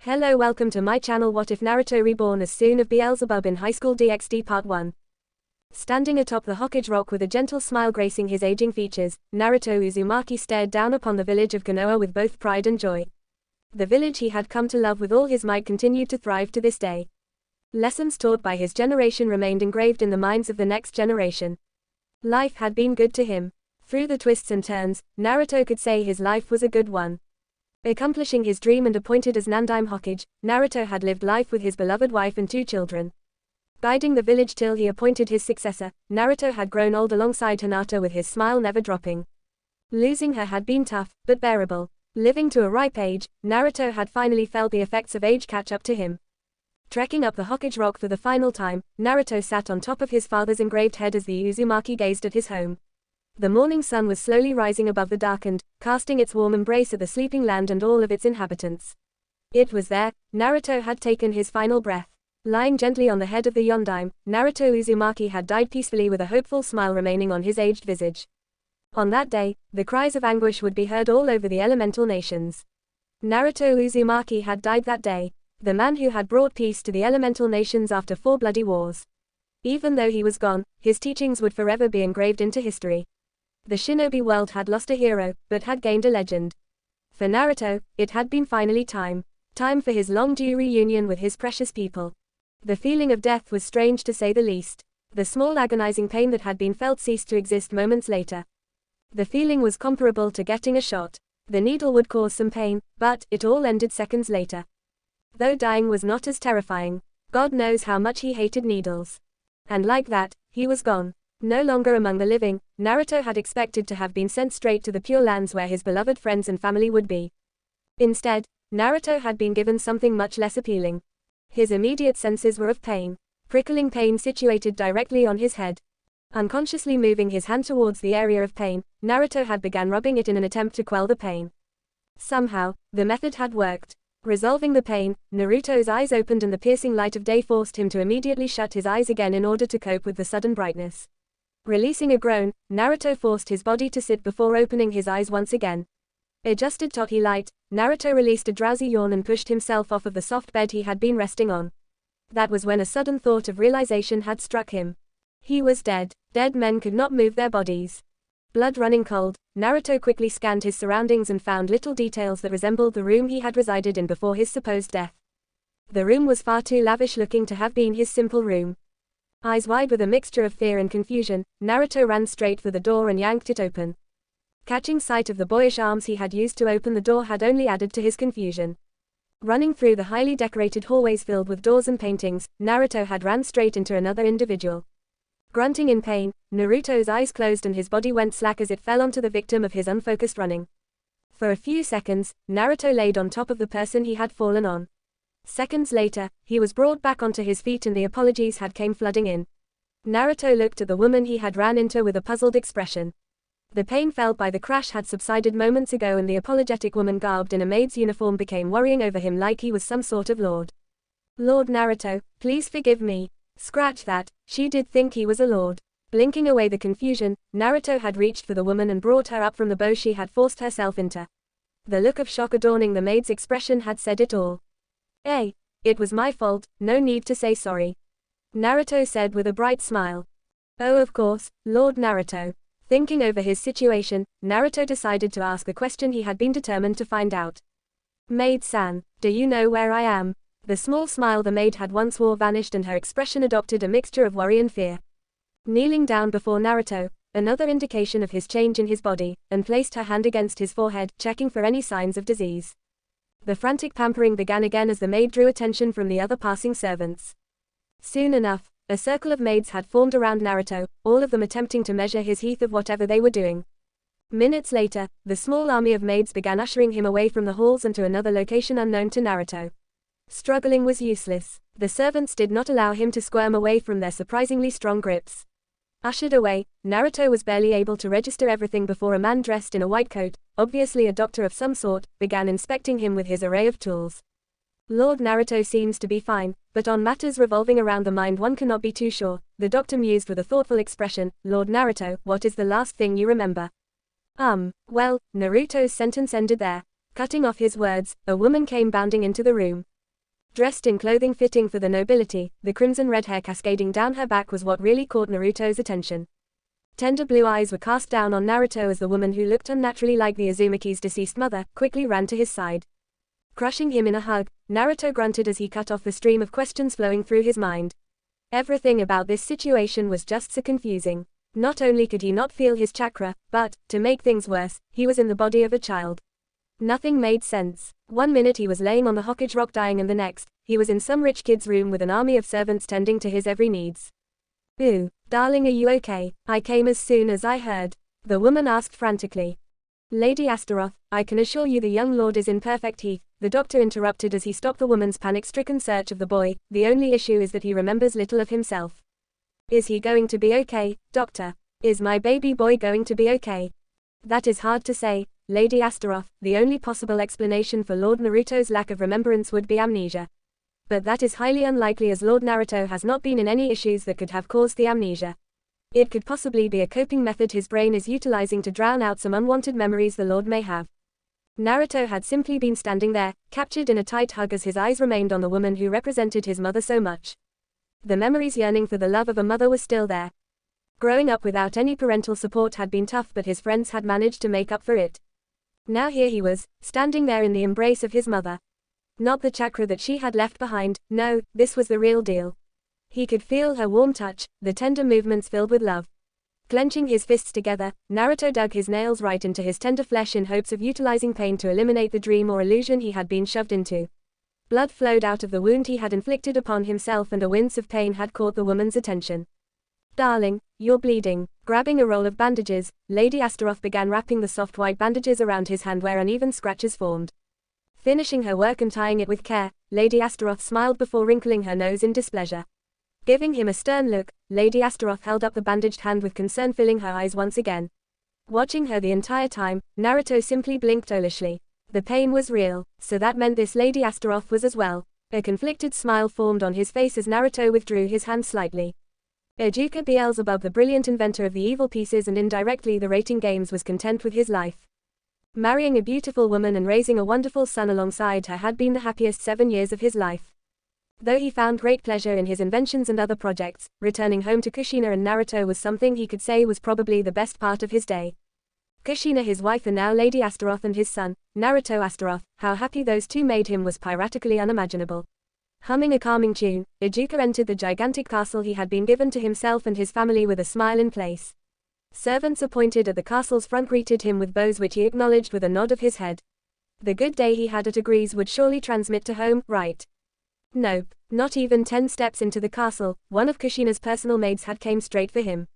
Hello, welcome to my channel. What if Naruto reborn as soon of Beelzebub in Highschool DXD Part 1. Standing atop the Hokage rock with a gentle smile gracing his aging features, Naruto Uzumaki stared down upon the village of Konoha with both pride and joy. The village he had come to love with all his might continued to thrive to this day. Lessons taught by his generation remained engraved in the minds of the next generation. Life had been good to him. Through the twists and turns, Naruto could say his life was a good one. Accomplishing his dream and appointed as Nandaime Hokage, Naruto had lived life with his beloved wife and 2 children. Guiding the village till he appointed his successor, Naruto had grown old alongside Hinata with his smile never dropping. Losing her had been tough, but bearable. Living to a ripe age, Naruto had finally felt the effects of age catch up to him. Trekking up the Hokage rock for the final time, Naruto sat on top of his father's engraved head as the Uzumaki gazed at his home. The morning sun was slowly rising above the darkened, casting its warm embrace at the sleeping land and all of its inhabitants. It was there, Naruto had taken his final breath. Lying gently on the head of the Yondaime, Naruto Uzumaki had died peacefully with a hopeful smile remaining on his aged visage. On that day, the cries of anguish would be heard all over the elemental nations. Naruto Uzumaki had died that day, the man who had brought peace to the elemental nations after 4 bloody wars. Even though he was gone, his teachings would forever be engraved into history. The shinobi world had lost a hero, but had gained a legend. For Naruto, it had been finally time. Time for his long-due reunion with his precious people. The feeling of death was strange to say the least. The small agonizing pain that had been felt ceased to exist moments later. The feeling was comparable to getting a shot. The needle would cause some pain, but it all ended seconds later. Though dying was not as terrifying, God knows how much he hated needles. And like that, he was gone. No longer among the living, Naruto had expected to have been sent straight to the Pure Lands where his beloved friends and family would be. Instead, Naruto had been given something much less appealing. His immediate senses were of pain. Prickling pain situated directly on his head. Unconsciously moving his hand towards the area of pain, Naruto had begun rubbing it in an attempt to quell the pain. Somehow, the method had worked. Resolving the pain, Naruto's eyes opened and the piercing light of day forced him to immediately shut his eyes again in order to cope with the sudden brightness. Releasing a groan, Naruto forced his body to sit before opening his eyes once again. Adjusted to the light, Naruto released a drowsy yawn and pushed himself off of the soft bed he had been resting on. That was when a sudden thought of realization had struck him. He was dead. Dead men could not move their bodies. Blood running cold, Naruto quickly scanned his surroundings and found little details that resembled the room he had resided in before his supposed death. The room was far too lavish looking to have been his simple room. Eyes wide with a mixture of fear and confusion, Naruto ran straight for the door and yanked it open. Catching sight of the boyish arms he had used to open the door had only added to his confusion. Running through the highly decorated hallways filled with doors and paintings, Naruto had ran straight into another individual. Grunting in pain, Naruto's eyes closed and his body went slack as it fell onto the victim of his unfocused running. For a few seconds, Naruto laid on top of the person he had fallen on. Seconds later, he was brought back onto his feet and the apologies had came flooding in. Naruto looked at the woman he had ran into with a puzzled expression. The pain felt by the crash had subsided moments ago and the apologetic woman garbed in a maid's uniform became worrying over him like he was some sort of lord. Lord Naruto, please forgive me. Scratch that, she did think he was a lord. Blinking away the confusion, Naruto had reached for the woman and brought her up from the bow she had forced herself into. The look of shock adorning the maid's expression had said it all. Hey, it was my fault, no need to say sorry. Naruto said with a bright smile. Oh, of course, Lord Naruto. Thinking over his situation, Naruto decided to ask the question he had been determined to find out. Maid-san, do you know where I am? The small smile the maid had once wore vanished and her expression adopted a mixture of worry and fear. Kneeling down before Naruto, another indication of his change in his body, and placed her hand against his forehead, checking for any signs of disease. The frantic pampering began again as the maid drew attention from the other passing servants. Soon enough, a circle of maids had formed around Naruto, all of them attempting to measure his heat of whatever they were doing. Minutes later, the small army of maids began ushering him away from the halls and to another location unknown to Naruto. Struggling was useless. The servants did not allow him to squirm away from their surprisingly strong grips. Ushered away, Naruto was barely able to register everything before a man dressed in a white coat, obviously a doctor of some sort, began inspecting him with his array of tools. Lord Naruto seems to be fine, but on matters revolving around the mind one cannot be too sure, the doctor mused with a thoughtful expression. Lord Naruto, what is the last thing you remember? Well, Naruto's sentence ended there. Cutting off his words, a woman came bounding into the room. Dressed in clothing fitting for the nobility, the crimson red hair cascading down her back was what really caught Naruto's attention. Tender blue eyes were cast down on Naruto as the woman who looked unnaturally like the Uzumaki's deceased mother quickly ran to his side. Crushing him in a hug, Naruto grunted as he cut off the stream of questions flowing through his mind. Everything about this situation was just so confusing. Not only could he not feel his chakra, but, to make things worse, he was in the body of a child. Nothing made sense. One minute he was laying on the Hokage rock dying, and the next, he was in some rich kid's room with an army of servants tending to his every needs. "Ooh, darling, are you okay? I came as soon as I heard," the woman asked frantically. "Lady Astaroth, I can assure you the young lord is in perfect health," the doctor interrupted as he stopped the woman's panic-stricken search of the boy. "The only issue is that he remembers little of himself." "Is he going to be okay, doctor? Is my baby boy going to be okay?" "That is hard to say, Lady Astaroth. The only possible explanation for Lord Naruto's lack of remembrance would be amnesia. But that is highly unlikely, as Lord Naruto has not been in any issues that could have caused the amnesia. It could possibly be a coping method his brain is utilizing to drown out some unwanted memories the Lord may have." Naruto had simply been standing there, captured in a tight hug as his eyes remained on the woman who represented his mother so much. The memories yearning for the love of a mother was still there. Growing up without any parental support had been tough, but his friends had managed to make up for it. Now here he was, standing there in the embrace of his mother. Not the chakra that she had left behind, no, this was the real deal. He could feel her warm touch, the tender movements filled with love. Clenching his fists together, Naruto dug his nails right into his tender flesh in hopes of utilizing pain to eliminate the dream or illusion he had been shoved into. Blood flowed out of the wound he had inflicted upon himself, and a wince of pain had caught the woman's attention. "Darling, you're bleeding." Grabbing a roll of bandages, Lady Astaroth began wrapping the soft white bandages around his hand where uneven scratches formed. Finishing her work and tying it with care, Lady Astaroth smiled before wrinkling her nose in displeasure. Giving him a stern look, Lady Astaroth held up the bandaged hand with concern filling her eyes once again. Watching her the entire time, Naruto simply blinked foolishly. The pain was real, so that meant this Lady Astaroth was as well. A conflicted smile formed on his face as Naruto withdrew his hand slightly. Ijuka Beelzebub, the brilliant inventor of the evil pieces and indirectly the rating games, was content with his life. Marrying a beautiful woman and raising a wonderful son alongside her had been the happiest 7 years of his life. Though he found great pleasure in his inventions and other projects, returning home to Kushina and Naruto was something he could say was probably the best part of his day. Kushina, his wife, and now Lady Astaroth, and his son, Naruto Astaroth, how happy those two made him was piratically unimaginable. Humming a calming tune, Ijuka entered the gigantic castle he had been given to himself and his family with a smile in place. Servants appointed at the castle's front greeted him with bows, which he acknowledged with a nod of his head. The good day he had at Agrees would surely transmit to home, right? Nope, not even 10 steps into the castle, one of Kushina's personal maids had came straight for him.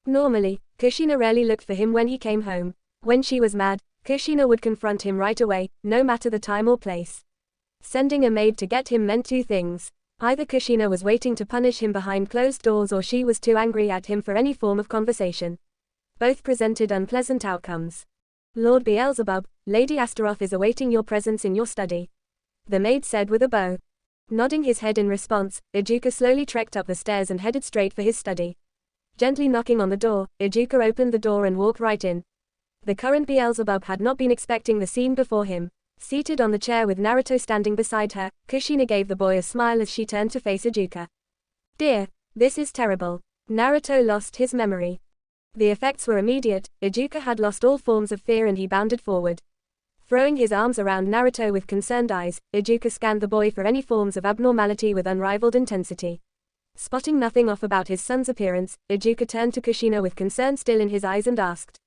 Normally, Kushina rarely looked for him when he came home. When she was mad, Kushina would confront him right away, no matter the time or place. Sending a maid to get him meant two things. Either Kushina was waiting to punish him behind closed doors, or she was too angry at him for any form of conversation. Both presented unpleasant outcomes. "Lord Beelzebub, Lady Astaroth is awaiting your presence in your study," the maid said with a bow. Nodding his head in response, Ijuka slowly trekked up the stairs and headed straight for his study. Gently knocking on the door, Ijuka opened the door and walked right in. The current Beelzebub had not been expecting the scene before him. Seated on the chair with Naruto standing beside her, Kushina gave the boy a smile as she turned to face Ijuka. "Dear, this is terrible." Naruto lost his memory. The effects were immediate. Ijuka had lost all forms of fear and he bounded forward. Throwing his arms around Naruto with concerned eyes, Ijuka scanned the boy for any forms of abnormality with unrivaled intensity. Spotting nothing off about his son's appearance, Ijuka turned to Kushina with concern still in his eyes and asked,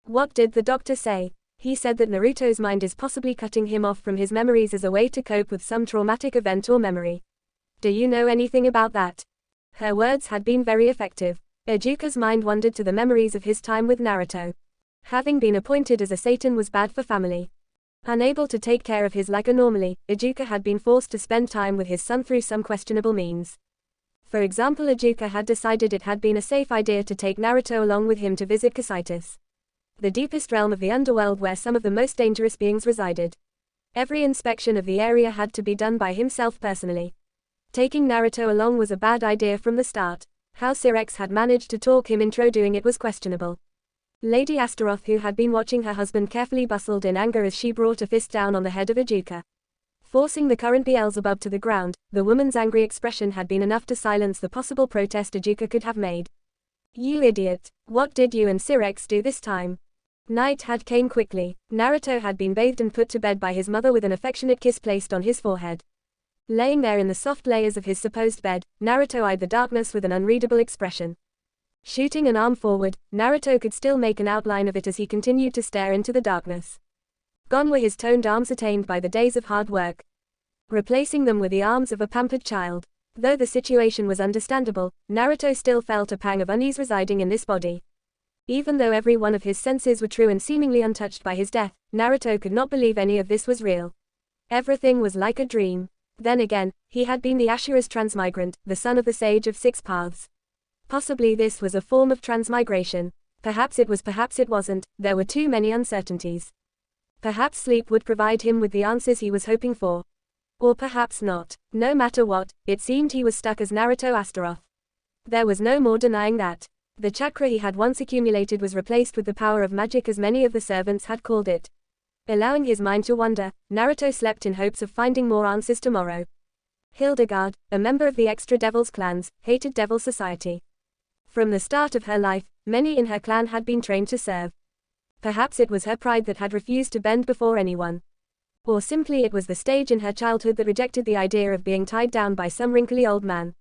"What did the doctor say?" "He said that Naruto's mind is possibly cutting him off from his memories as a way to cope with some traumatic event or memory. Do you know anything about that?" Her words had been very effective. Ijuka's mind wandered to the memories of his time with Naruto. Having been appointed as a Satan was bad for family. Unable to take care of his like normally, Ijuka had been forced to spend time with his son through some questionable means. For example, Ijuka had decided it had been a safe idea to take Naruto along with him to visit Casitas, the deepest realm of the underworld where some of the most dangerous beings resided. Every inspection of the area had to be done by himself personally. Taking Naruto along was a bad idea from the start. How Sirex had managed to talk him into doing it was questionable. Lady Astaroth, who had been watching her husband carefully, bustled in anger as she brought a fist down on the head of Ijuka. Forcing the current Beelzebub to the ground, the woman's angry expression had been enough to silence the possible protest Ajuka could have made. You idiot! What did you and Sirex do this time? Night had came quickly. Naruto had been bathed and put to bed by his mother with an affectionate kiss placed on his forehead. Laying there in the soft layers of his supposed bed, Naruto eyed the darkness with an unreadable expression. Shooting an arm forward, Naruto could still make an outline of it as he continued to stare into the darkness. Gone were his toned arms attained by the days of hard work. Replacing them were the arms of a pampered child. Though the situation was understandable, Naruto still felt a pang of unease residing in this body. Even though every one of his senses were true and seemingly untouched by his death, Naruto could not believe any of this was real. Everything was like a dream. Then again, he had been the Ashura's transmigrant, the son of the Sage of Six Paths. Possibly this was a form of transmigration. Perhaps it was, perhaps it wasn't, there were too many uncertainties. Perhaps sleep would provide him with the answers he was hoping for. Or perhaps not. No matter what, it seemed he was stuck as Naruto Astaroth. There was no more denying that. The chakra he had once accumulated was replaced with the power of magic, as many of the servants had called it. Allowing his mind to wander, Naruto slept in hopes of finding more answers tomorrow. Hildegard, a member of the extra Devil's clans, hated Devil Society. From the start of her life, many in her clan had been trained to serve. Perhaps it was her pride that had refused to bend before anyone. Or simply it was the stage in her childhood that rejected the idea of being tied down by some wrinkly old man.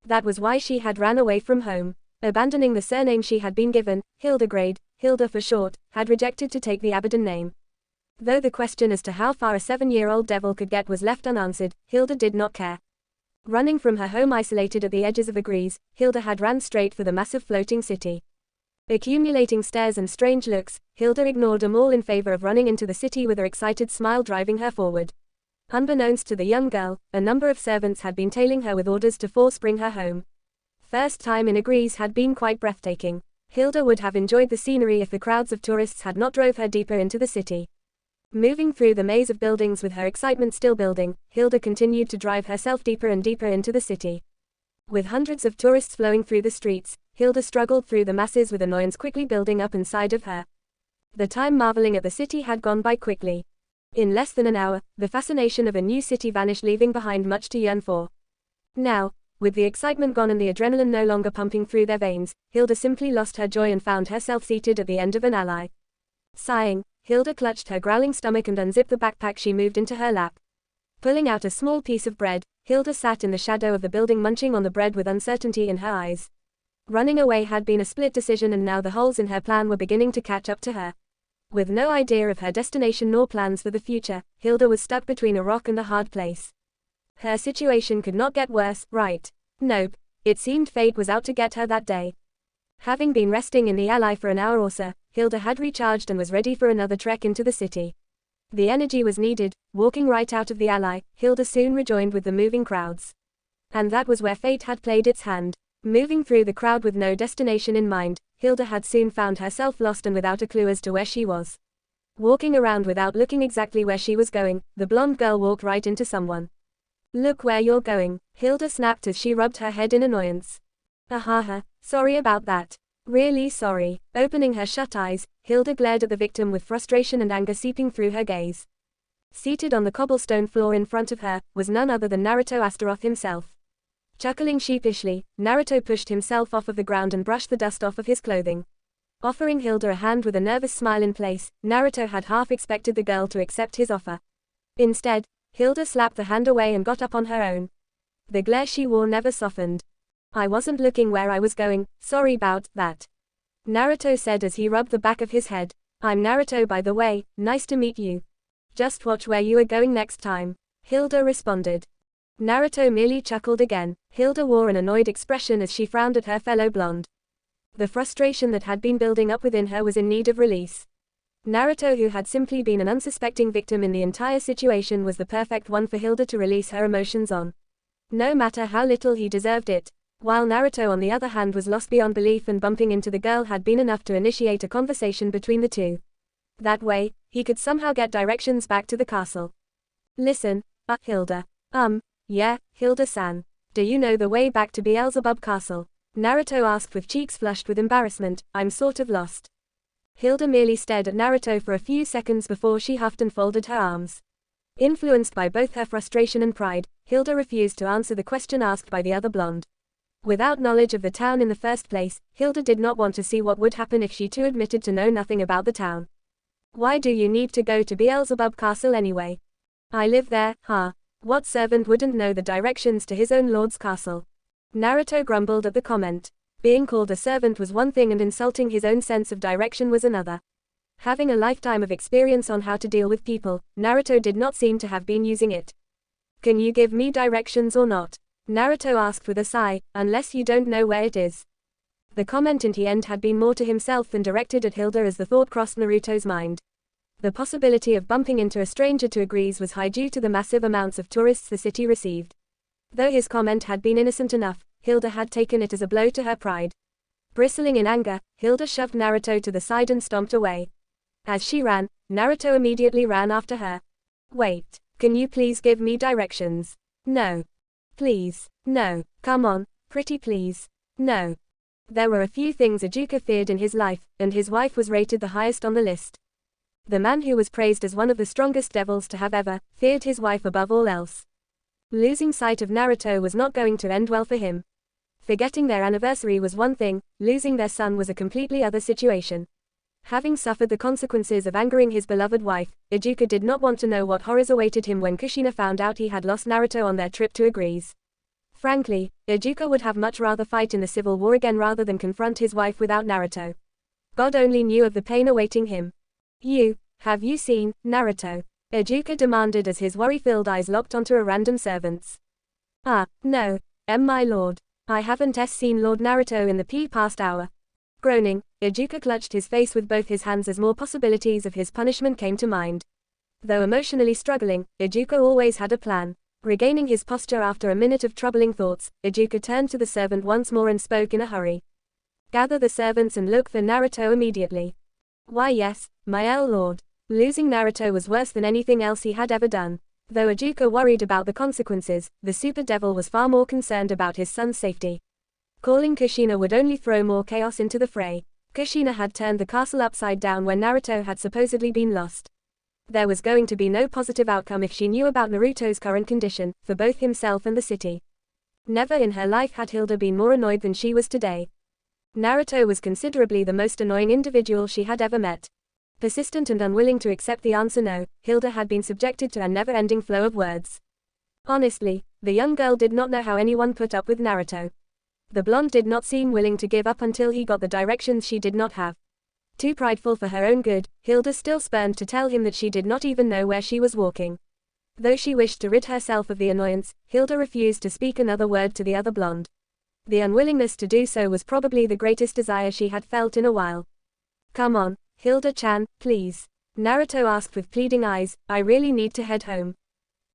That was why she had ran away from home. Abandoning the surname she had been given, Hildegrade, Hilda for short, had rejected to take the Abaddon name. Though the question as to how far a 7-year-old devil could get was left unanswered, Hilda did not care. Running from her home isolated at the edges of Agrees, Hilda had ran straight for the massive floating city. Accumulating stares and strange looks, Hilda ignored them all in favor of running into the city with her excited smile driving her forward. Unbeknownst to the young girl, a number of servants had been tailing her with orders to force bring her home. First time in Agrees had been quite breathtaking. Hilda would have enjoyed the scenery if the crowds of tourists had not drove her deeper into the city. Moving through the maze of buildings with her excitement still building, Hilda continued to drive herself deeper and deeper into the city. With hundreds of tourists flowing through the streets, Hilda struggled through the masses with annoyance quickly building up inside of her. The time marveling at the city had gone by quickly. In less than an hour, the fascination of a new city vanished, leaving behind much to yearn for. Now, with the excitement gone and the adrenaline no longer pumping through their veins, Hilda simply lost her joy and found herself seated at the end of an alley. Sighing, Hilda clutched her growling stomach and unzipped the backpack she moved into her lap. Pulling out a small piece of bread, Hilda sat in the shadow of the building munching on the bread with uncertainty in her eyes. Running away had been a split decision, and now the holes in her plan were beginning to catch up to her. With no idea of her destination nor plans for the future, Hilda was stuck between a rock and a hard place. Her situation could not get worse, right? Nope. It seemed fate was out to get her that day. Having been resting in the alley for an hour or so, Hilda had recharged and was ready for another trek into the city. The energy was needed. Walking right out of the alley, Hilda soon rejoined with the moving crowds. And that was where fate had played its hand. Moving through the crowd with no destination in mind, Hilda had soon found herself lost and without a clue as to where she was. Walking around without looking exactly where she was going, the blonde girl walked right into someone. Look where you're going, Hilda snapped as she rubbed her head in annoyance. Ahaha, sorry about that. Really sorry. Opening her shut eyes, Hilda glared at the victim with frustration and anger seeping through her gaze. Seated on the cobblestone floor in front of her, was none other than Naruto Astaroth himself. Chuckling sheepishly, Naruto pushed himself off of the ground and brushed the dust off of his clothing. Offering Hilda a hand with a nervous smile in place, Naruto had half expected the girl to accept his offer. Instead, Hilda slapped the hand away and got up on her own. The glare she wore never softened. I wasn't looking where I was going, sorry about that. Naruto said as he rubbed the back of his head. I'm Naruto, by the way, nice to meet you. Just watch where you are going next time, Hilda responded. Naruto merely chuckled again. Hilda wore an annoyed expression as she frowned at her fellow blonde. The frustration that had been building up within her was in need of release. Naruto, who had simply been an unsuspecting victim in the entire situation, was the perfect one for Hilda to release her emotions on. No matter how little he deserved it. While Naruto on the other hand was lost beyond belief, and bumping into the girl had been enough to initiate a conversation between the two. That way, he could somehow get directions back to the castle. Listen, Hilda. Yeah, Hilda-san. Do you know the way back to Beelzebub Castle? Naruto asked with cheeks flushed with embarrassment. I'm sort of lost. Hilda merely stared at Naruto for a few seconds before she huffed and folded her arms. Influenced by both her frustration and pride, Hilda refused to answer the question asked by the other blonde. Without knowledge of the town in the first place, Hilda did not want to see what would happen if she too admitted to know nothing about the town. Why do you need to go to Beelzebub Castle anyway? I live there, huh? What servant wouldn't know the directions to his own lord's castle? Naruto grumbled at the comment. Being called a servant was one thing and insulting his own sense of direction was another. Having a lifetime of experience on how to deal with people, Naruto did not seem to have been using it. Can you give me directions or not? Naruto asked with a sigh, unless you don't know where it is. The comment in the end had been more to himself than directed at Hilda as the thought crossed Naruto's mind. The possibility of bumping into a stranger to Agrees was high due to the massive amounts of tourists the city received. Though his comment had been innocent enough, Hilda had taken it as a blow to her pride. Bristling in anger, Hilda shoved Naruto to the side and stomped away. As she ran, Naruto immediately ran after her. Wait, can you please give me directions? No. Please. No. Come on, pretty please. No. There were a few things Ijuka feared in his life, and his wife was rated the highest on the list. The man who was praised as one of the strongest devils to have ever feared his wife above all else. Losing sight of Naruto was not going to end well for him. Forgetting their anniversary was one thing, losing their son was a completely other situation. Having suffered the consequences of angering his beloved wife, Ijuka did not want to know what horrors awaited him when Kushina found out he had lost Naruto on their trip to Agrees. Frankly, Ijuka would have much rather fight in the civil war again rather than confront his wife without Naruto. God only knew of the pain awaiting him. Have you seen Naruto? Ijuka demanded as his worry-filled eyes locked onto a random servant's. No, my lord. I haven't seen Lord Naruto in the past hour. Groaning, Ijuka clutched his face with both his hands as more possibilities of his punishment came to mind. Though emotionally struggling, Ijuka always had a plan. Regaining his posture after a minute of troubling thoughts, Ijuka turned to the servant once more and spoke in a hurry. Gather the servants and look for Naruto immediately. Why yes, my lord. Losing Naruto was worse than anything else he had ever done. Though Ijuka worried about the consequences, the Super Devil was far more concerned about his son's safety. Calling Kushina would only throw more chaos into the fray. Kushina had turned the castle upside down when Naruto had supposedly been lost. There was going to be no positive outcome if she knew about Naruto's current condition, for both himself and the city. Never in her life had Hilda been more annoyed than she was today. Naruto was considerably the most annoying individual she had ever met. Persistent and unwilling to accept the answer no, Hilda had been subjected to a never-ending flow of words. Honestly, the young girl did not know how anyone put up with Naruto. The blonde did not seem willing to give up until he got the directions she did not have. Too prideful for her own good, Hilda still spurned to tell him that she did not even know where she was walking. Though she wished to rid herself of the annoyance, Hilda refused to speak another word to the other blonde. The unwillingness to do so was probably the greatest desire she had felt in a while. Come on, Hilda-chan, please. Naruto asked with pleading eyes, I really need to head home.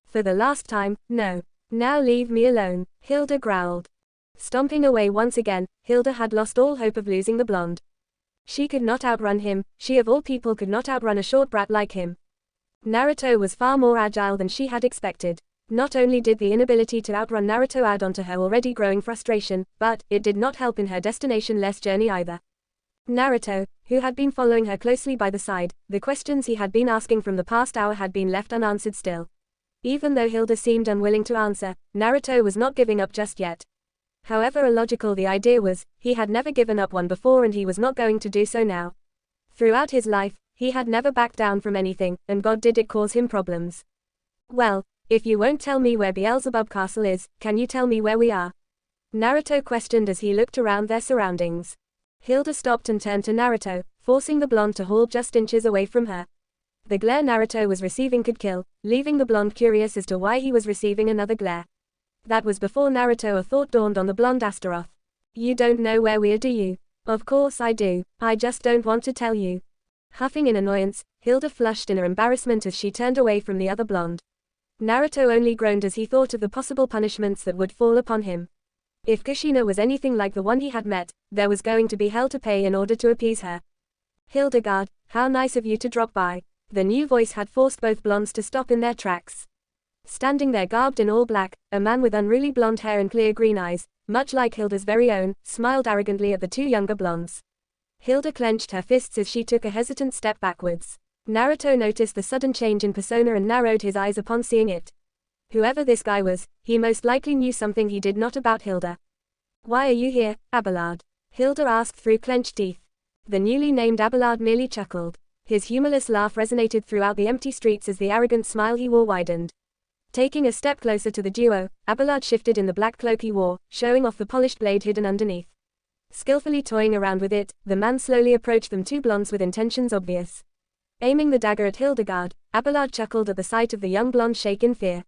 For the last time, no. Now leave me alone, Hilda growled. Stomping away once again, Hilda had lost all hope of losing the blonde. She could not outrun him, she of all people could not outrun a short brat like him. Naruto was far more agile than she had expected. Not only did the inability to outrun Naruto add on to her already growing frustration, but it did not help in her destination-less journey either. Naruto, who had been following her closely by the side, the questions he had been asking from the past hour had been left unanswered still. Even though Hilda seemed unwilling to answer, Naruto was not giving up just yet. However illogical the idea was, he had never given up one before and he was not going to do so now. Throughout his life, he had never backed down from anything, and God did it cause him problems. Well, if you won't tell me where Beelzebub Castle is, can you tell me where we are? Naruto questioned as he looked around their surroundings. Hilda stopped and turned to Naruto, forcing the blonde to haul just inches away from her. The glare Naruto was receiving could kill, leaving the blonde curious as to why he was receiving another glare. That was before Naruto a thought dawned on the blonde Astaroth. You don't know where we are, do you? Of course I do, I just don't want to tell you. Huffing in annoyance, Hilda flushed in her embarrassment as she turned away from the other blonde. Naruto only groaned as he thought of the possible punishments that would fall upon him. If Kushina was anything like the one he had met, there was going to be hell to pay in order to appease her. Hildegard, how nice of you to drop by. The new voice had forced both blondes to stop in their tracks. Standing there garbed in all black, a man with unruly blonde hair and clear green eyes, much like Hilda's very own, smiled arrogantly at the two younger blondes. Hilda clenched her fists as she took a hesitant step backwards. Naruto noticed the sudden change in persona and narrowed his eyes upon seeing it. Whoever this guy was, he most likely knew something he did not about Hilda. "Why are you here, Abelard?" Hilda asked through clenched teeth. The newly named Abelard merely chuckled. His humorless laugh resonated throughout the empty streets as the arrogant smile he wore widened. Taking a step closer to the duo, Abelard shifted in the black cloak he wore, showing off the polished blade hidden underneath. Skillfully toying around with it, the man slowly approached them, two blondes with intentions obvious. Aiming the dagger at Hildegard, Abelard chuckled at the sight of the young blonde shake in fear.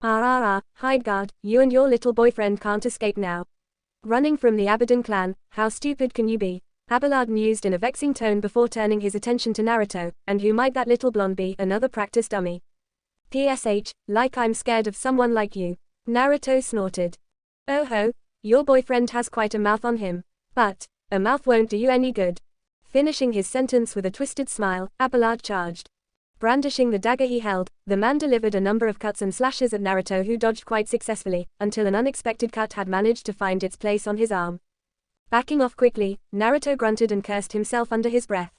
Hildegard, you and your little boyfriend can't escape now. Running from the Abaddon clan, how stupid can you be? Abelard mused in a vexing tone before turning his attention to Naruto, and who might that little blonde be? Another practice dummy. PSH, like I'm scared of someone like you. Naruto snorted. Oh ho, your boyfriend has quite a mouth on him. But, a mouth won't do you any good. Finishing his sentence with a twisted smile, Abelard charged. Brandishing the dagger he held, the man delivered a number of cuts and slashes at Naruto, who dodged quite successfully, until an unexpected cut had managed to find its place on his arm. Backing off quickly, Naruto grunted and cursed himself under his breath.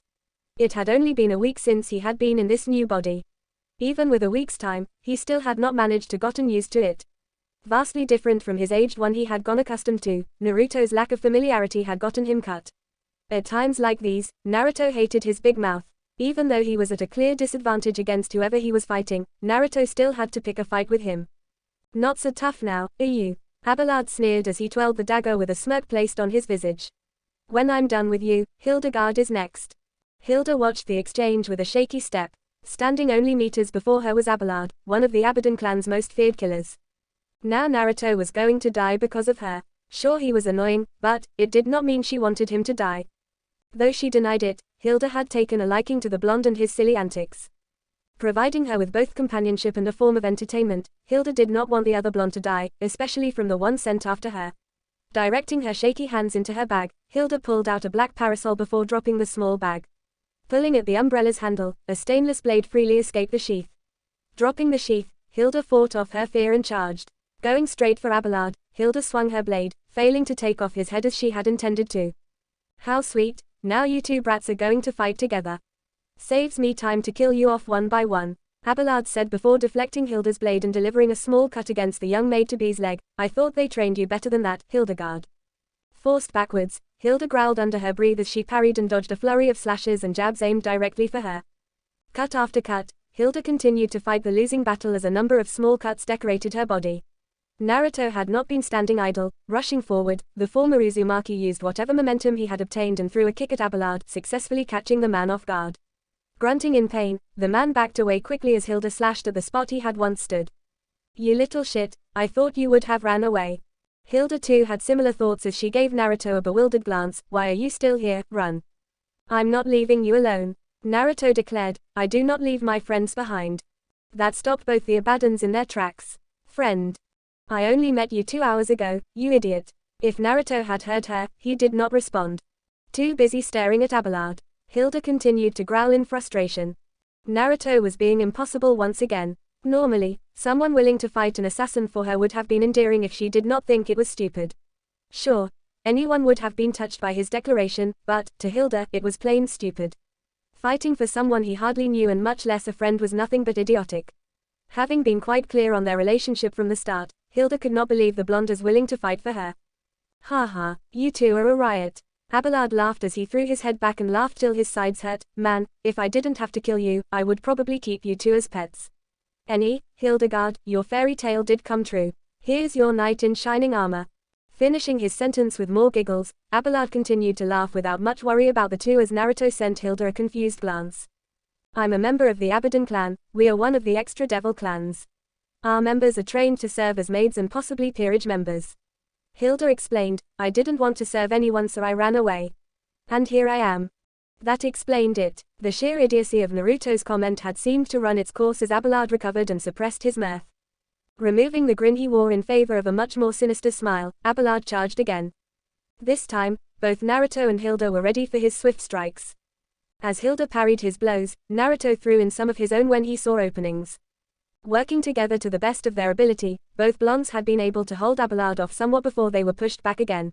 It had only been a week since he had been in this new body. Even with a week's time, he still had not managed to gotten used to it. Vastly different from his aged one he had gone accustomed to, Naruto's lack of familiarity had gotten him cut. At times like these, Naruto hated his big mouth. Even though he was at a clear disadvantage against whoever he was fighting, Naruto still had to pick a fight with him. Not so tough now, are you? Abelard sneered as he twirled the dagger with a smirk placed on his visage. When I'm done with you, Hildegard is next. Hilda watched the exchange with a shaky step. Standing only meters before her was Abelard, one of the Abaddon clan's most feared killers. Now Naruto was going to die because of her. Sure, he was annoying, but it did not mean she wanted him to die. Though she denied it, Hilda had taken a liking to the blonde and his silly antics. Providing her with both companionship and a form of entertainment, Hilda did not want the other blonde to die, especially from the one sent after her. Directing her shaky hands into her bag, Hilda pulled out a black parasol before dropping the small bag. Pulling at the umbrella's handle, a stainless blade freely escaped the sheath. Dropping the sheath, Hilda fought off her fear and charged. Going straight for Abelard, Hilda swung her blade, failing to take off his head as she had intended to. How sweet, now you two brats are going to fight together. Saves me time to kill you off one by one, Abelard said before deflecting Hilda's blade and delivering a small cut against the young maid-to-be's leg. I thought they trained you better than that, Hildegard. Forced backwards, Hilda growled under her breath as she parried and dodged a flurry of slashes and jabs aimed directly for her. Cut after cut, Hilda continued to fight the losing battle as a number of small cuts decorated her body. Naruto had not been standing idle. Rushing forward, the former Uzumaki used whatever momentum he had obtained and threw a kick at Abelard, successfully catching the man off guard. Grunting in pain, the man backed away quickly as Hilda slashed at the spot he had once stood. You little shit, I thought you would have ran away. Hilda too had similar thoughts as she gave Naruto a bewildered glance. Why are you still here? Run. I'm not leaving you alone, Naruto declared. I do not leave my friends behind. That stopped both the Abaddons in their tracks. Friend. I only met you 2 hours ago, you idiot. If Naruto had heard her, he did not respond. Too busy staring at Abelard, Hilda continued to growl in frustration. Naruto was being impossible once again. Normally, someone willing to fight an assassin for her would have been endearing if she did not think it was stupid. Sure, anyone would have been touched by his declaration, but, to Hilda, it was plain stupid. Fighting for someone he hardly knew and much less a friend was nothing but idiotic. Having been quite clear on their relationship from the start, Hilda could not believe the blonde was willing to fight for her. Ha ha, you two are a riot. Abelard laughed as he threw his head back and laughed till his sides hurt. Man, if I didn't have to kill you, I would probably keep you two as pets. Hildegard, your fairy tale did come true. Here's your knight in shining armor. Finishing his sentence with more giggles, Abelard continued to laugh without much worry about the two as Naruto sent Hilda a confused glance. I'm a member of the Abaddon clan. We are one of the extra devil clans. Our members are trained to serve as maids and possibly peerage members. Hilda explained. I didn't want to serve anyone, so I ran away. And here I am. That explained it. The sheer idiocy of Naruto's comment had seemed to run its course as Abelard recovered and suppressed his mirth. Removing the grin he wore in favor of a much more sinister smile, Abelard charged again. This time, both Naruto and Hilda were ready for his swift strikes. As Hilda parried his blows, Naruto threw in some of his own when he saw openings. Working together to the best of their ability, both blondes had been able to hold Abelard off somewhat before they were pushed back again.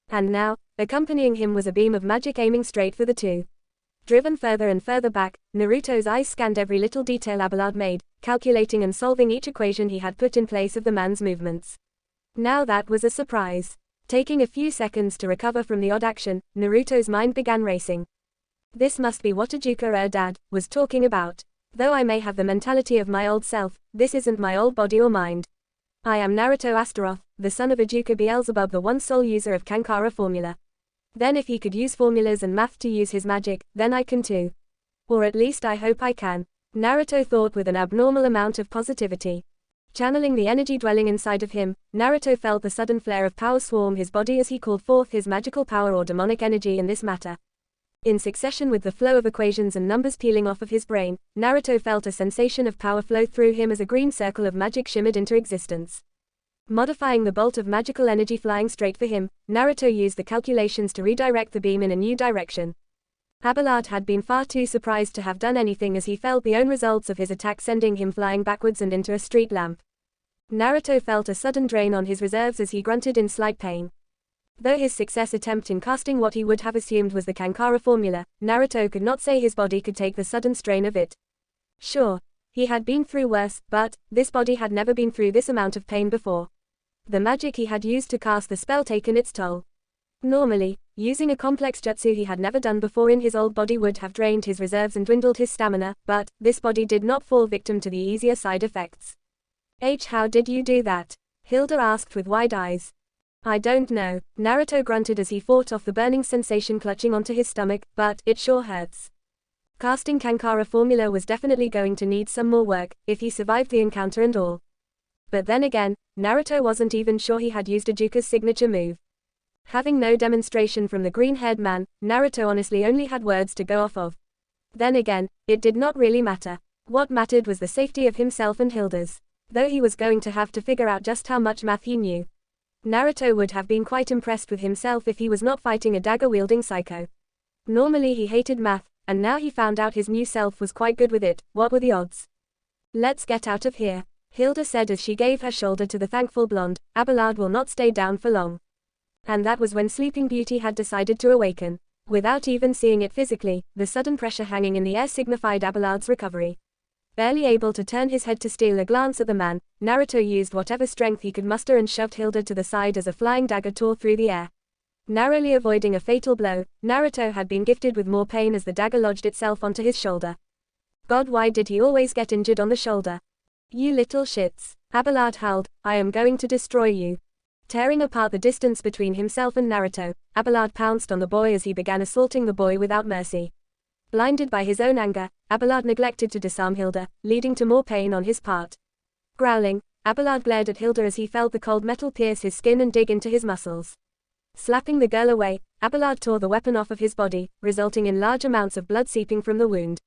And now, accompanying him was a beam of magic aiming straight for the two. Driven further and further back, Naruto's eyes scanned every little detail Abelard made, calculating and solving each equation he had put in place of the man's movements. Now that was a surprise. Taking a few seconds to recover from the odd action, Naruto's mind began racing. This must be what Ajuka Dad was talking about. Though I may have the mentality of my old self, this isn't my old body or mind. I am Naruto Astaroth, the son of Ajuka Beelzebub, the one sole user of Kankara formula. Then if he could use formulas and math to use his magic, then I can too. Or at least I hope I can. Naruto thought with an abnormal amount of positivity. Channeling the energy dwelling inside of him, Naruto felt the sudden flare of power swarm his body as he called forth his magical power or demonic energy in this matter. In succession with the flow of equations and numbers peeling off of his brain, Naruto felt a sensation of power flow through him as a green circle of magic shimmered into existence. Modifying the bolt of magical energy flying straight for him, Naruto used the calculations to redirect the beam in a new direction. Abelard had been far too surprised to have done anything as he felt the own results of his attack sending him flying backwards and into a street lamp. Naruto felt a sudden drain on his reserves as he grunted in slight pain. Though his success attempt in casting what he would have assumed was the Kankara formula, Naruto could not say his body could take the sudden strain of it. Sure, he had been through worse, but this body had never been through this amount of pain before. The magic he had used to cast the spell taken its toll. Normally, using a complex jutsu he had never done before in his old body would have drained his reserves and dwindled his stamina, but this body did not fall victim to the easier side effects. How did you do that? Hilda asked with wide eyes. I don't know, Naruto grunted as he fought off the burning sensation clutching onto his stomach, but it sure hurts. Casting Kankara formula was definitely going to need some more work, if he survived the encounter and all. But then again, Naruto wasn't even sure he had used Ajuka's signature move. Having no demonstration from the green-haired man, Naruto honestly only had words to go off of. Then again, it did not really matter. What mattered was the safety of himself and Hilda's. Though he was going to have to figure out just how much math he knew. Naruto would have been quite impressed with himself if he was not fighting a dagger-wielding psycho. Normally he hated math, and now he found out his new self was quite good with it. What were the odds? Let's get out of here, Hilda said as she gave her shoulder to the thankful blonde. Abelard will not stay down for long. And that was when Sleeping Beauty had decided to awaken. Without even seeing it physically, the sudden pressure hanging in the air signified Abelard's recovery. Barely able to turn his head to steal a glance at the man, Naruto used whatever strength he could muster and shoved Hilda to the side as a flying dagger tore through the air. Narrowly avoiding a fatal blow, Naruto had been gifted with more pain as the dagger lodged itself onto his shoulder. God, why did he always get injured on the shoulder? You little shits, Abelard howled, I am going to destroy you. Tearing apart the distance between himself and Naruto, Abelard pounced on the boy as he began assaulting the boy without mercy. Blinded by his own anger, Abelard neglected to disarm Hilda, leading to more pain on his part. Growling, Abelard glared at Hilda as he felt the cold metal pierce his skin and dig into his muscles. Slapping the girl away, Abelard tore the weapon off of his body, resulting in large amounts of blood seeping from the wound.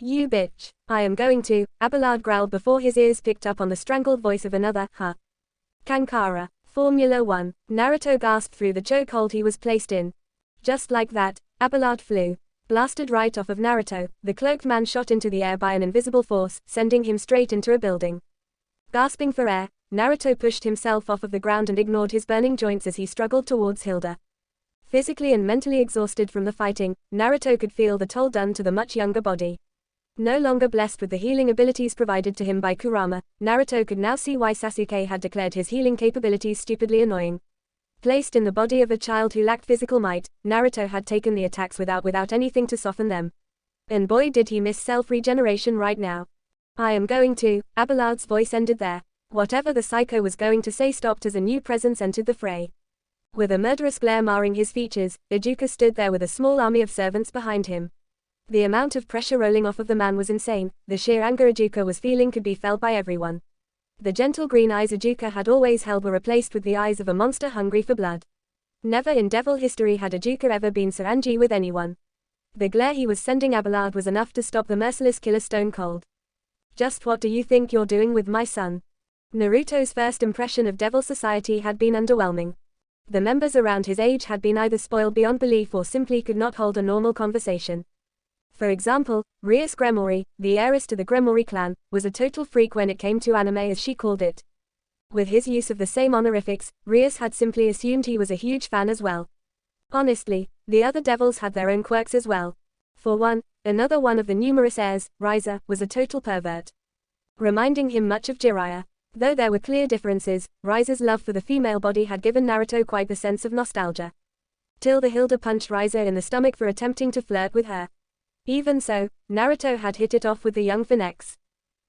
You bitch, I am going to, Abelard growled before his ears picked up on the strangled voice of another, Kankara, Formula 1, Naruto gasped through the chokehold he was placed in. Just like that, Abelard flew. Blasted right off of Naruto, the cloaked man shot into the air by an invisible force, sending him straight into a building. Gasping for air, Naruto pushed himself off of the ground and ignored his burning joints as he struggled towards Hilda. Physically and mentally exhausted from the fighting, Naruto could feel the toll done to the much younger body. No longer blessed with the healing abilities provided to him by Kurama, Naruto could now see why Sasuke had declared his healing capabilities stupidly annoying. Placed in the body of a child who lacked physical might, Naruto had taken the attacks without anything to soften them. And boy did he miss self-regeneration right now. I am going to, Abelard's voice ended there. Whatever the psycho was going to say stopped as a new presence entered the fray. With a murderous glare marring his features, Ajuka stood there with a small army of servants behind him. The amount of pressure rolling off of the man was insane, the sheer anger Ajuka was feeling could be felt by everyone. The gentle green eyes Ajuka had always held were replaced with the eyes of a monster hungry for blood. Never in devil history had Ajuka ever been so angry with anyone. The glare he was sending Abelard was enough to stop the merciless killer stone cold. Just what do you think you're doing with my son? Naruto's first impression of devil society had been underwhelming. The members around his age had been either spoiled beyond belief or simply could not hold a normal conversation. For example, Rias Gremory, the heiress to the Gremory clan, was a total freak when it came to anime as she called it. With his use of the same honorifics, Rias had simply assumed he was a huge fan as well. Honestly, the other devils had their own quirks as well. For one, another one of the numerous heirs, Riza, was a total pervert, reminding him much of Jiraiya. Though there were clear differences, Riza's love for the female body had given Naruto quite the sense of nostalgia. Till the Hilda punched Riza in the stomach for attempting to flirt with her. Even so, Naruto had hit it off with the young Phoenix.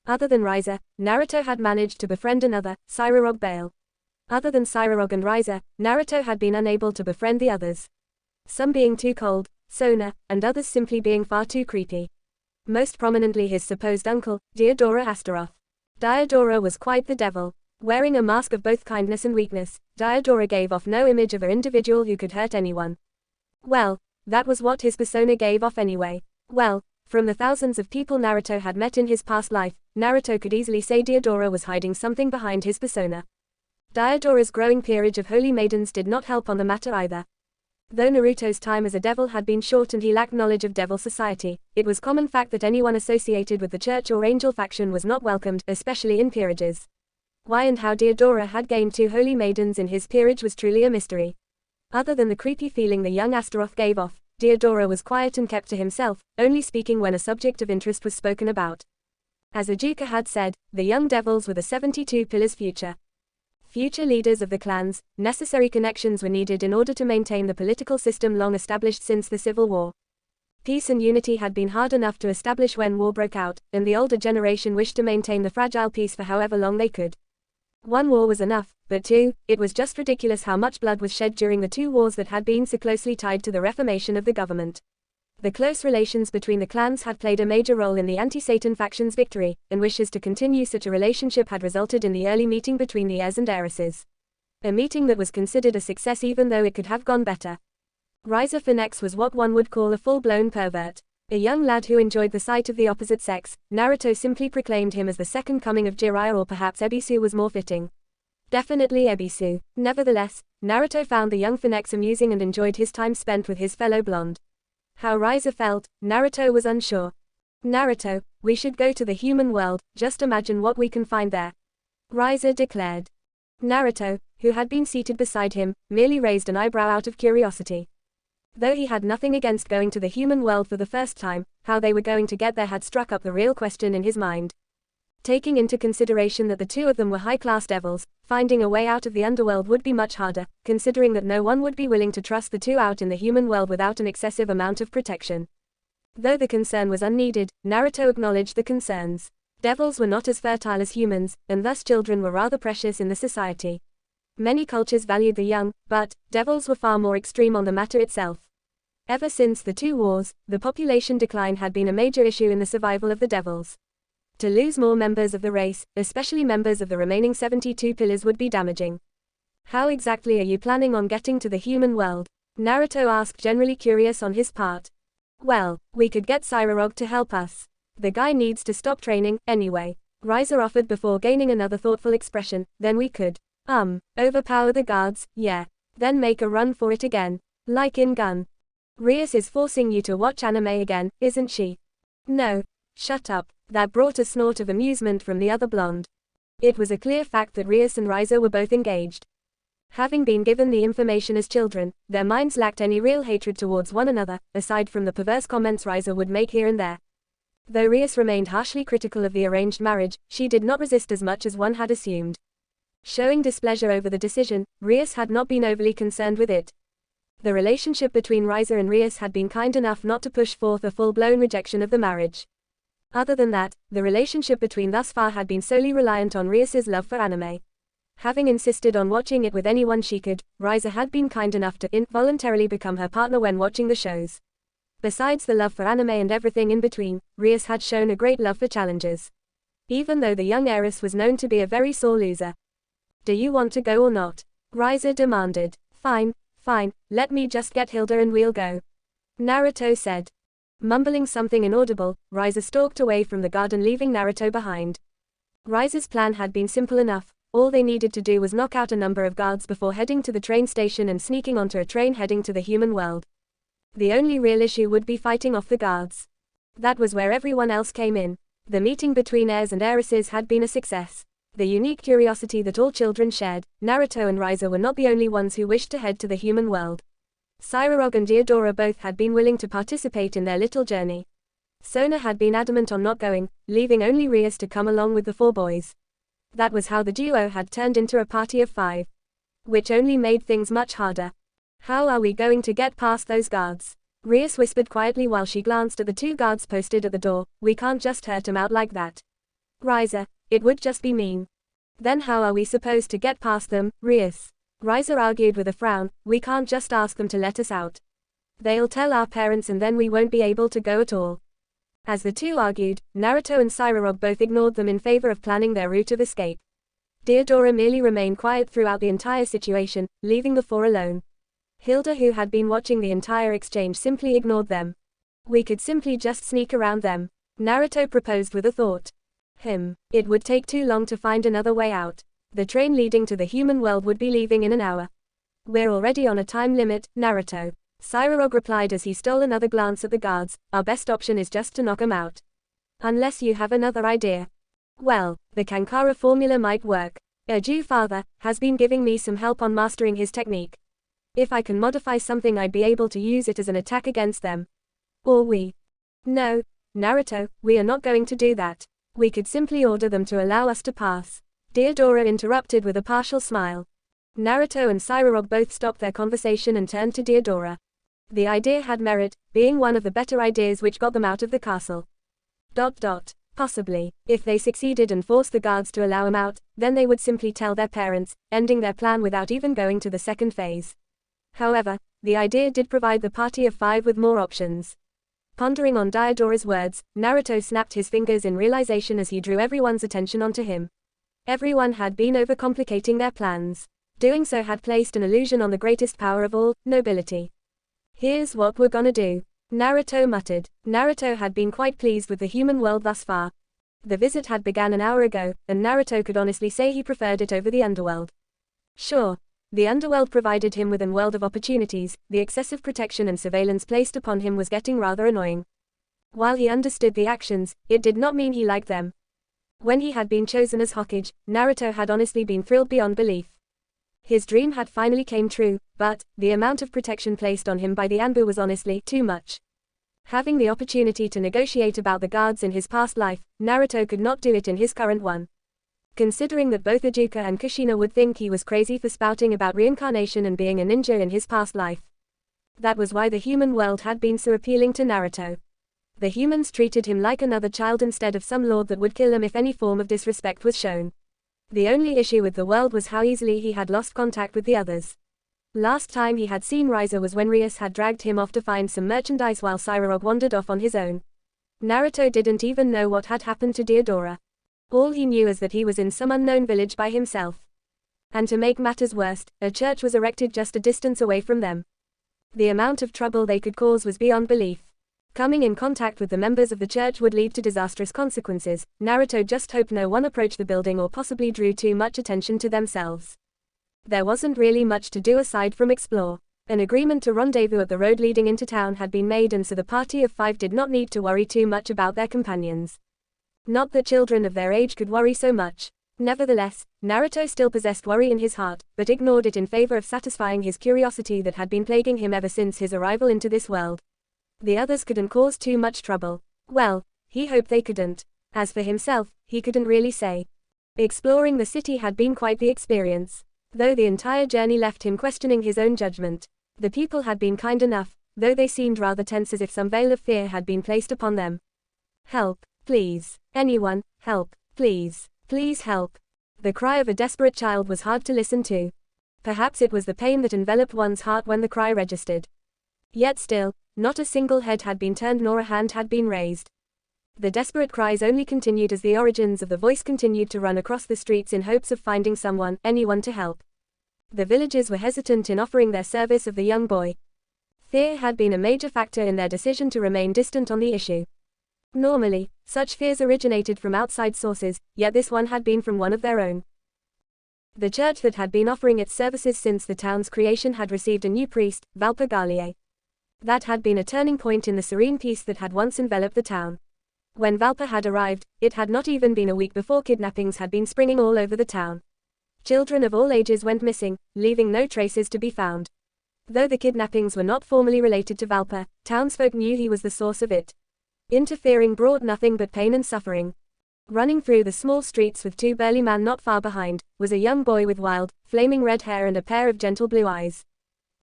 Other than Riza, Naruto had managed to befriend another, Sairarog Bale. Other than Sairarog and Riza, Naruto had been unable to befriend the others. Some being too cold, Sona, and others simply being far too creepy. Most prominently his supposed uncle, Diodora Astaroth. Diodora was quite the devil. Wearing a mask of both kindness and weakness, Diodora gave off no image of an individual who could hurt anyone. Well, that was what his persona gave off anyway. Well, from the thousands of people Naruto had met in his past life, Naruto could easily say Diodora was hiding something behind his persona. Diodora's growing peerage of holy maidens did not help on the matter either. Though Naruto's time as a devil had been short and he lacked knowledge of devil society, it was common fact that anyone associated with the church or angel faction was not welcomed, especially in peerages. Why and how Diodora had gained 2 holy maidens in his peerage was truly a mystery. Other than the creepy feeling the young Astaroth gave off, Diodora was quiet and kept to himself, only speaking when a subject of interest was spoken about. As Ajuka had said, the young devils were the 72 Pillars' future leaders of the clans. Necessary connections were needed in order to maintain the political system long established since the Civil War. Peace and unity had been hard enough to establish when war broke out, and the older generation wished to maintain the fragile peace for however long they could. 1 war was enough, but 2, it was just ridiculous how much blood was shed during the 2 wars that had been so closely tied to the reformation of the government. The close relations between the clans had played a major role in the anti-Satan faction's victory, and wishes to continue such a relationship had resulted in the early meeting between the heirs and heiresses. A meeting that was considered a success even though it could have gone better. Riza Phoenix was what one would call a full-blown pervert. A young lad who enjoyed the sight of the opposite sex. Naruto simply proclaimed him as the second coming of Jiraiya, or perhaps Ebisu was more fitting. Definitely Ebisu. Nevertheless, Naruto found the young Phoenix amusing and enjoyed his time spent with his fellow blonde. How Riza felt, Naruto was unsure. Naruto, we should go to the human world, just imagine what we can find there, Riza declared. Naruto, who had been seated beside him, merely raised an eyebrow out of curiosity. Though he had nothing against going to the human world for the first time, how they were going to get there had struck up the real question in his mind. Taking into consideration that the 2 of them were high-class devils, finding a way out of the underworld would be much harder, considering that no one would be willing to trust the 2 out in the human world without an excessive amount of protection. Though the concern was unneeded, Naruto acknowledged the concerns. Devils were not as fertile as humans, and thus children were rather precious in the society. Many cultures valued the young, but devils were far more extreme on the matter itself. Ever since the 2 wars, the population decline had been a major issue in the survival of the devils. To lose more members of the race, especially members of the remaining 72 pillars, would be damaging. How exactly are you planning on getting to the human world? Naruto asked, generally curious on his part. Well, we could get Sairarog to help us. The guy needs to stop training, anyway, Riza offered before gaining another thoughtful expression. Then we could, overpower the guards, yeah. Then make a run for it again. Like in Gun. Rias is forcing you to watch anime again, isn't she? No. Shut up. That brought a snort of amusement from the other blonde. It was a clear fact that Rias and Riza were both engaged. Having been given the information as children, their minds lacked any real hatred towards one another, aside from the perverse comments Riza would make here and there. Though Rias remained harshly critical of the arranged marriage, she did not resist as much as one had assumed. Showing displeasure over the decision, Rias had not been overly concerned with it. The relationship between Riza and Rias had been kind enough not to push forth a full-blown rejection of the marriage. Other than that, the relationship between thus far had been solely reliant on Rias's love for anime. Having insisted on watching it with anyone she could, Riza had been kind enough to involuntarily become her partner when watching the shows. Besides the love for anime and everything in between, Rias had shown a great love for challenges. Even though the young heiress was known to be a very sore loser. Do you want to go or not? Riza demanded. Fine, let me just get Hilda and we'll go, Naruto said. Mumbling something inaudible, Riza stalked away from the garden, leaving Naruto behind. Riza's plan had been simple enough. All they needed to do was knock out a number of guards before heading to the train station and sneaking onto a train heading to the human world. The only real issue would be fighting off the guards. That was where everyone else came in. The meeting between heirs and heiresses had been a success. The unique curiosity that all children shared, Naruto and Riza were not the only ones who wished to head to the human world. Cyrorog and Diodora both had been willing to participate in their little journey. Sona had been adamant on not going, leaving only Rias to come along with the 4 boys. That was how the duo had turned into a party of 5. Which only made things much harder. How are we going to get past those guards? Rias whispered quietly while she glanced at the 2 guards posted at the door. We can't just hurt him out like that. Riza, it would just be mean. Then how are we supposed to get past them, Rias? Riza argued with a frown. We can't just ask them to let us out. They'll tell our parents and then we won't be able to go at all. As the 2 argued, Naruto and Cyrorog both ignored them in favor of planning their route of escape. Diodora merely remained quiet throughout the entire situation, leaving the 4 alone. Hilda, who had been watching the entire exchange, simply ignored them. We could simply just sneak around them, Naruto proposed with a thought. It would take too long to find another way out. The train leading to the human world would be leaving in an hour. We're already on a time limit, Naruto. Cyrorog replied as he stole another glance at the guards. Our best option is just to knock them out. Unless you have another idea. Well, the Kankara formula might work. Jew father has been giving me some help on mastering his technique. If I can modify something, I'd be able to use it as an attack against them. Or we. No, Naruto, we are not going to do that. We could simply order them to allow us to pass. Diodora interrupted with a partial smile. Naruto and Cyrorog both stopped their conversation and turned to Diodora. The idea had merit, being one of the better ideas which got them out of the castle. Possibly, if they succeeded and forced the guards to allow him out, then they would simply tell their parents, ending their plan without even going to the second phase. However, the idea did provide the party of 5 with more options. Pondering on Diodora's words, Naruto snapped his fingers in realization as he drew everyone's attention onto him. Everyone had been overcomplicating their plans. Doing so had placed an illusion on the greatest power of all, nobility. Here's what we're gonna do, Naruto muttered. Naruto had been quite pleased with the human world thus far. The visit had begun an hour ago, and Naruto could honestly say he preferred it over the underworld. Sure, the underworld provided him with a world of opportunities. The excessive protection and surveillance placed upon him was getting rather annoying. While he understood the actions, it did not mean he liked them. When he had been chosen as Hokage, Naruto had honestly been thrilled beyond belief. His dream had finally came true, but the amount of protection placed on him by the Anbu was honestly too much. Having the opportunity to negotiate about the guards in his past life, Naruto could not do it in his current one. Considering that both Ajuka and Kushina would think he was crazy for spouting about reincarnation and being a ninja in his past life. That was why the human world had been so appealing to Naruto. The humans treated him like another child instead of some lord that would kill him if any form of disrespect was shown. The only issue with the world was how easily he had lost contact with the others. Last time he had seen Riza was when Rias had dragged him off to find some merchandise while Cyrorog wandered off on his own. Naruto didn't even know what had happened to Diodora. All he knew is that he was in some unknown village by himself. And to make matters worse, a church was erected just a distance away from them. The amount of trouble they could cause was beyond belief. Coming in contact with the members of the church would lead to disastrous consequences. Naruto just hoped no one approached the building or possibly drew too much attention to themselves. There wasn't really much to do aside from explore. An agreement to rendezvous at the road leading into town had been made, and so the party of 5 did not need to worry too much about their companions. Not that children of their age could worry so much. Nevertheless, Naruto still possessed worry in his heart, but ignored it in favor of satisfying his curiosity that had been plaguing him ever since his arrival into this world. The others couldn't cause too much trouble. Well, he hoped they couldn't. As for himself, he couldn't really say. Exploring the city had been quite the experience. Though the entire journey left him questioning his own judgment. The people had been kind enough, though they seemed rather tense, as if some veil of fear had been placed upon them. Help, please. Anyone, help, please. Please help. The cry of a desperate child was hard to listen to. Perhaps it was the pain that enveloped one's heart when the cry registered. Yet still, not a single head had been turned nor a hand had been raised. The desperate cries only continued as the origins of the voice continued to run across the streets in hopes of finding someone, anyone to help. The villagers were hesitant in offering their service of the young boy. Fear had been a major factor in their decision to remain distant on the issue. Normally, such fears originated from outside sources, yet this one had been from one of their own. The church that had been offering its services since the town's creation had received a new priest, Valpa Gallier. That had been a turning point in the serene peace that had once enveloped the town. When Valpa had arrived, it had not even been a week before kidnappings had been springing all over the town. Children of all ages went missing, leaving no traces to be found. Though the kidnappings were not formally related to Valpa, townsfolk knew he was the source of it. Interfering brought nothing but pain and suffering. Running through the small streets with two burly men not far behind, was a young boy with wild, flaming red hair and a pair of gentle blue eyes.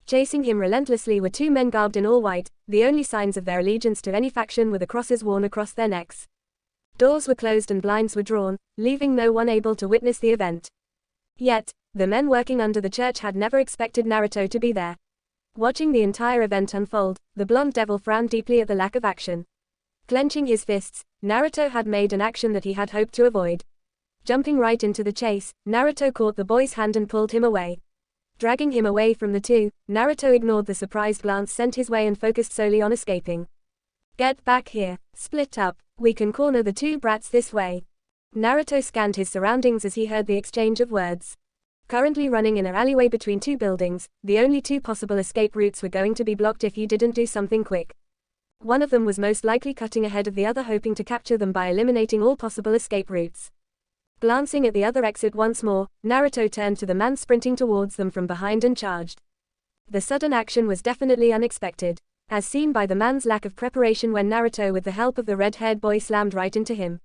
Chasing him relentlessly were two men garbed in all white, the only signs of their allegiance to any faction were the crosses worn across their necks. Doors were closed and blinds were drawn, leaving no one able to witness the event. Yet, the men working under the church had never expected Naruto to be there. Watching the entire event unfold, the blonde devil frowned deeply at the lack of action. Clenching his fists, Naruto had made an action that he had hoped to avoid. Jumping right into the chase, Naruto caught the boy's hand and pulled him away. Dragging him away from the two, Naruto ignored the surprised glance sent his way and focused solely on escaping. Get back here, split up, we can corner the two brats this way. Naruto scanned his surroundings as he heard the exchange of words. Currently running in an alleyway between two buildings, the only two possible escape routes were going to be blocked if he didn't do something quick. One of them was most likely cutting ahead of the other, hoping to capture them by eliminating all possible escape routes. Glancing at the other exit once more, Naruto turned to the man sprinting towards them from behind and charged. The sudden action was definitely unexpected, as seen by the man's lack of preparation when Naruto with the help of the red-haired boy slammed right into him.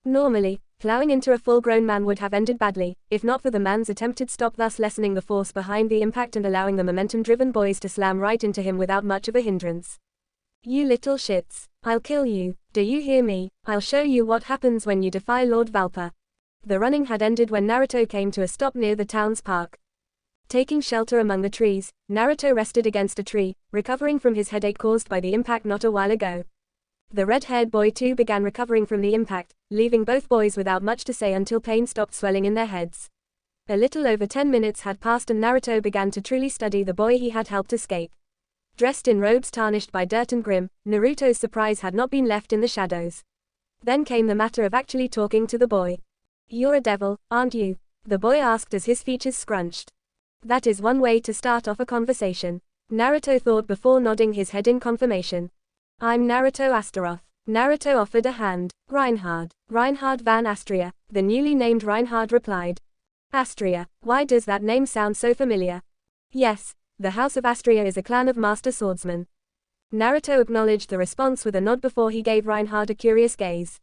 Normally, plowing into a full-grown man would have ended badly, if not for the man's attempted stop, thus lessening the force behind the impact and allowing the momentum-driven boys to slam right into him without much of a hindrance. You little shits, I'll kill you, do you hear me? I'll show you what happens when you defy Lord Valpa. The running had ended when Naruto came to a stop near the town's park. Taking shelter among the trees, Naruto rested against a tree, recovering from his headache caused by the impact not a while ago. The red-haired boy too began recovering from the impact, leaving both boys without much to say until pain stopped swelling in their heads. A little over 10 minutes had passed and Naruto began to truly study the boy he had helped escape. Dressed in robes tarnished by dirt and grim, Naruto's surprise had not been left in the shadows. Then came the matter of actually talking to the boy. You're a devil, aren't you? The boy asked as his features scrunched. That is one way to start off a conversation, Naruto thought before nodding his head in confirmation. I'm Naruto Astaroth. Naruto offered a hand. Reinhard van Astria, the newly named Reinhard replied. Astria, why does that name sound so familiar? Yes. The House of Astria is a clan of master swordsmen. Naruto acknowledged the response with a nod before he gave Reinhard a curious gaze.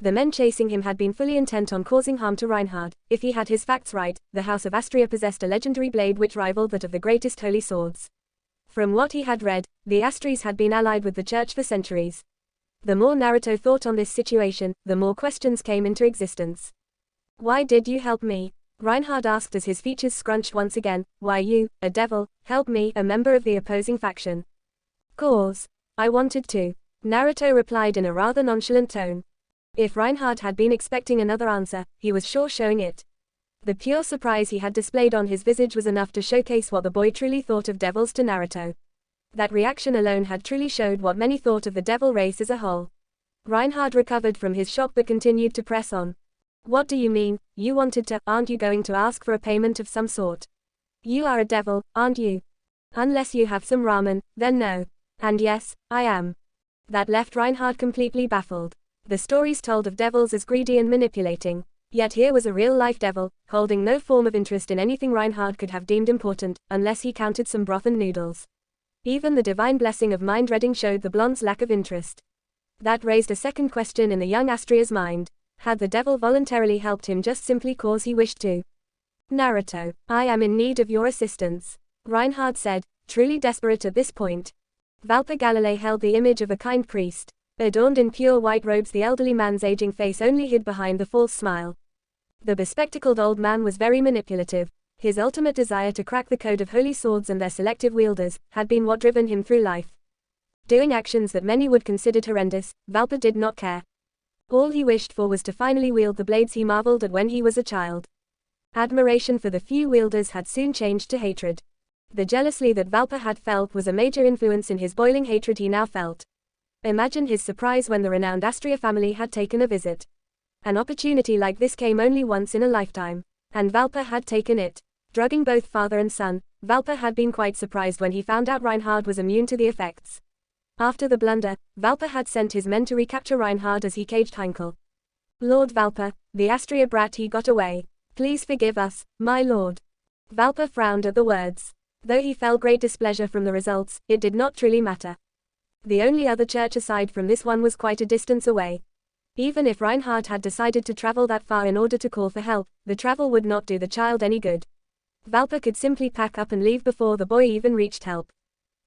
The men chasing him had been fully intent on causing harm to Reinhard. If he had his facts right, the House of Astria possessed a legendary blade which rivaled that of the greatest holy swords. From what he had read, the Astries had been allied with the church for centuries. The more Naruto thought on this situation, the more questions came into existence. Why did you help me? Reinhard asked as his features scrunched once again. Why you, a devil, help me, a member of the opposing faction? Cause. I wanted to. Naruto replied in a rather nonchalant tone. If Reinhard had been expecting another answer, he was sure showing it. The pure surprise he had displayed on his visage was enough to showcase what the boy truly thought of devils to Naruto. That reaction alone had truly showed what many thought of the devil race as a whole. Reinhard recovered from his shock but continued to press on. What do you mean? You wanted to? Aren't you going to ask for a payment of some sort? You are a devil, aren't you? Unless you have some ramen, then no. And yes, I am. That left Reinhard completely baffled. The stories told of devils as greedy and manipulating. Yet here was a real-life devil, holding no form of interest in anything Reinhard could have deemed important, unless he counted some broth and noodles. Even the divine blessing of mind-reading showed the blonde's lack of interest. That raised a second question in the young Astria's mind. Had the devil voluntarily helped him just simply cause he wished to? Naruto, I am in need of your assistance, Reinhard said, truly desperate at this point. Valpa Galilei held the image of a kind priest. Adorned in pure white robes, the elderly man's aging face only hid behind the false smile. The bespectacled old man was very manipulative. His ultimate desire to crack the code of holy swords and their selective wielders had been what driven him through life. Doing actions that many would consider horrendous, Valpa did not care. All he wished for was to finally wield the blades he marveled at when he was a child. Admiration for the few wielders had soon changed to hatred. The jealousy that Valpa had felt was a major influence in his boiling hatred he now felt. Imagine his surprise when the renowned Astria family had taken a visit. An opportunity like this came only once in a lifetime. And Valpa had taken it. Drugging both father and son, Valpa had been quite surprised when he found out Reinhard was immune to the effects. After the blunder, Valpa had sent his men to recapture Reinhard as he caged Highschool. Lord Valpa, the Astria brat, he got away. Please forgive us, my lord. Valpa frowned at the words. Though he felt great displeasure from the results, it did not truly matter. The only other church aside from this one was quite a distance away. Even if Reinhard had decided to travel that far in order to call for help, the travel would not do the child any good. Valpa could simply pack up and leave before the boy even reached help.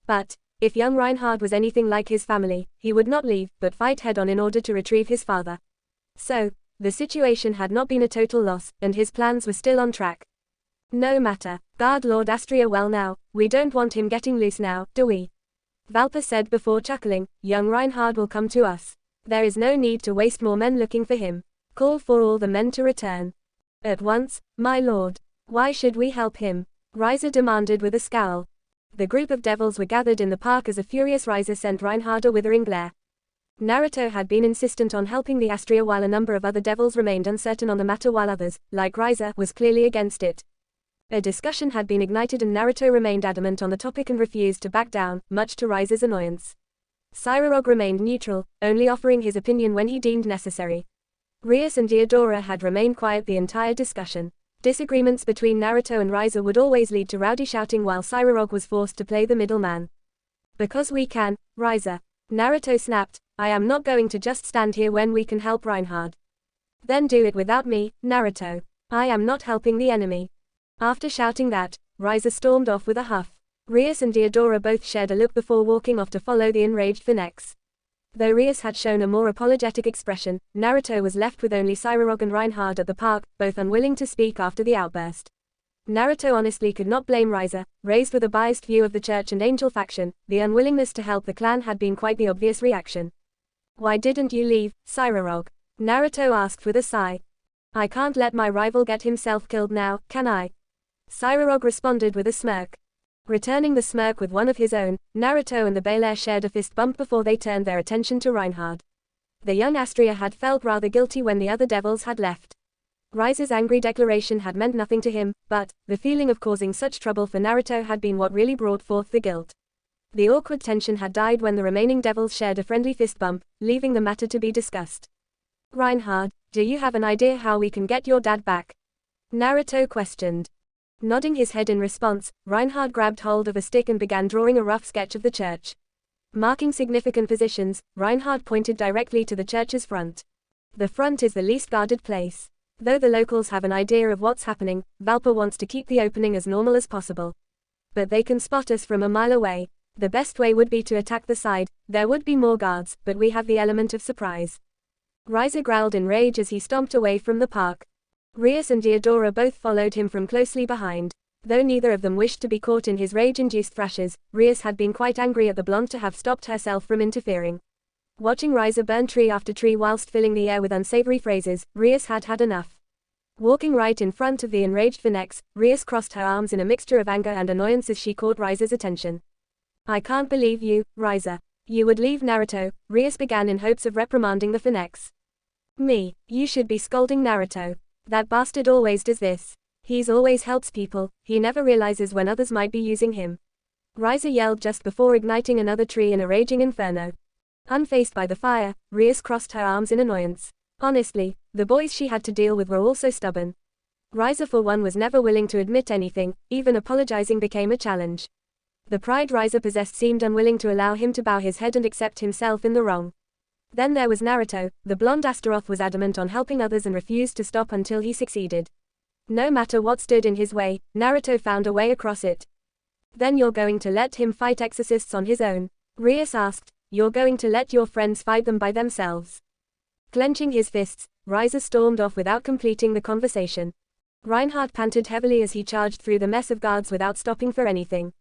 But, if young Reinhard was anything like his family, he would not leave, but fight head-on in order to retrieve his father. So, the situation had not been a total loss, and his plans were still on track. No matter, guard Lord Astria well now, we don't want him getting loose now, do we? Valpa said before chuckling, young Reinhard will come to us. There is no need to waste more men looking for him. Call for all the men to return. At once, my lord. Why should we help him? Reiser demanded with a scowl. The group of devils were gathered in the park as a furious Reiser sent Reinhard a withering glare. Naruto had been insistent on helping the Astria while a number of other devils remained uncertain on the matter while others, like Reiser, was clearly against it. A discussion had been ignited and Naruto remained adamant on the topic and refused to back down, much to Reiser's annoyance. Sairog remained neutral, only offering his opinion when he deemed necessary. Rias and Diodora had remained quiet the entire discussion. Disagreements between Naruto and Reiser would always lead to rowdy shouting while Sairog was forced to play the middleman. Because we can, Reiser. Naruto snapped, I am not going to just stand here when we can help Reinhard. Then do it without me, Naruto. I am not helping the enemy. After shouting that, Reiser stormed off with a huff. Rias and Diodora both shared a look before walking off to follow the enraged Phoenix. Though Rias had shown a more apologetic expression, Naruto was left with only Sairog and Reinhard at the park, both unwilling to speak after the outburst. Naruto honestly could not blame Reiser, raised with a biased view of the church and angel faction. The unwillingness to help the clan had been quite the obvious reaction. Why didn't you leave, Sairog? Naruto asked with a sigh. I can't let my rival get himself killed now, can I? Sairog responded with a smirk. Returning the smirk with one of his own, Naruto and the Belair shared a fist bump before they turned their attention to Reinhard. The young Astria had felt rather guilty when the other devils had left. Reiser's angry declaration had meant nothing to him, but the feeling of causing such trouble for Naruto had been what really brought forth the guilt. The awkward tension had died when the remaining devils shared a friendly fist bump, leaving the matter to be discussed. Reinhard, do you have an idea how we can get your dad back? Naruto questioned. Nodding his head in response, Reinhard grabbed hold of a stick and began drawing a rough sketch of the church. Marking significant positions, Reinhard pointed directly to the church's front. The front is the least guarded place. Though the locals have an idea of what's happening, Valpa wants to keep the opening as normal as possible. But they can spot us from a mile away. The best way would be to attack the side. There would be more guards, but we have the element of surprise. Reiser growled in rage as he stomped away from the park. Rias and Diodora both followed him from closely behind. Though neither of them wished to be caught in his rage-induced thrashes, Rias had been quite angry at the blonde to have stopped herself from interfering. Watching Reiser burn tree after tree whilst filling the air with unsavory phrases, Rias had had enough. Walking right in front of the enraged Phoenix, Rias crossed her arms in a mixture of anger and annoyance as she caught Reiser's attention. I can't believe you, Reiser. You would leave Naruto, Rias began in hopes of reprimanding the Phoenix. Me, you should be scolding Naruto. That bastard always does this. He's always helps people, he never realizes when others might be using him. Reiser yelled just before igniting another tree in a raging inferno. Unfazed by the fire, Rias crossed her arms in annoyance. Honestly, the boys she had to deal with were also stubborn. Reiser for one was never willing to admit anything, even apologizing became a challenge. The pride Reiser possessed seemed unwilling to allow him to bow his head and accept himself in the wrong. Then there was Naruto. The blonde Astaroth was adamant on helping others and refused to stop until he succeeded. No matter what stood in his way, Naruto found a way across it. Then you're going to let him fight exorcists on his own? Rias asked. You're going to let your friends fight them by themselves? Clenching his fists, Reiser stormed off without completing the conversation. Reinhard panted heavily as he charged through the mess of guards without stopping for anything.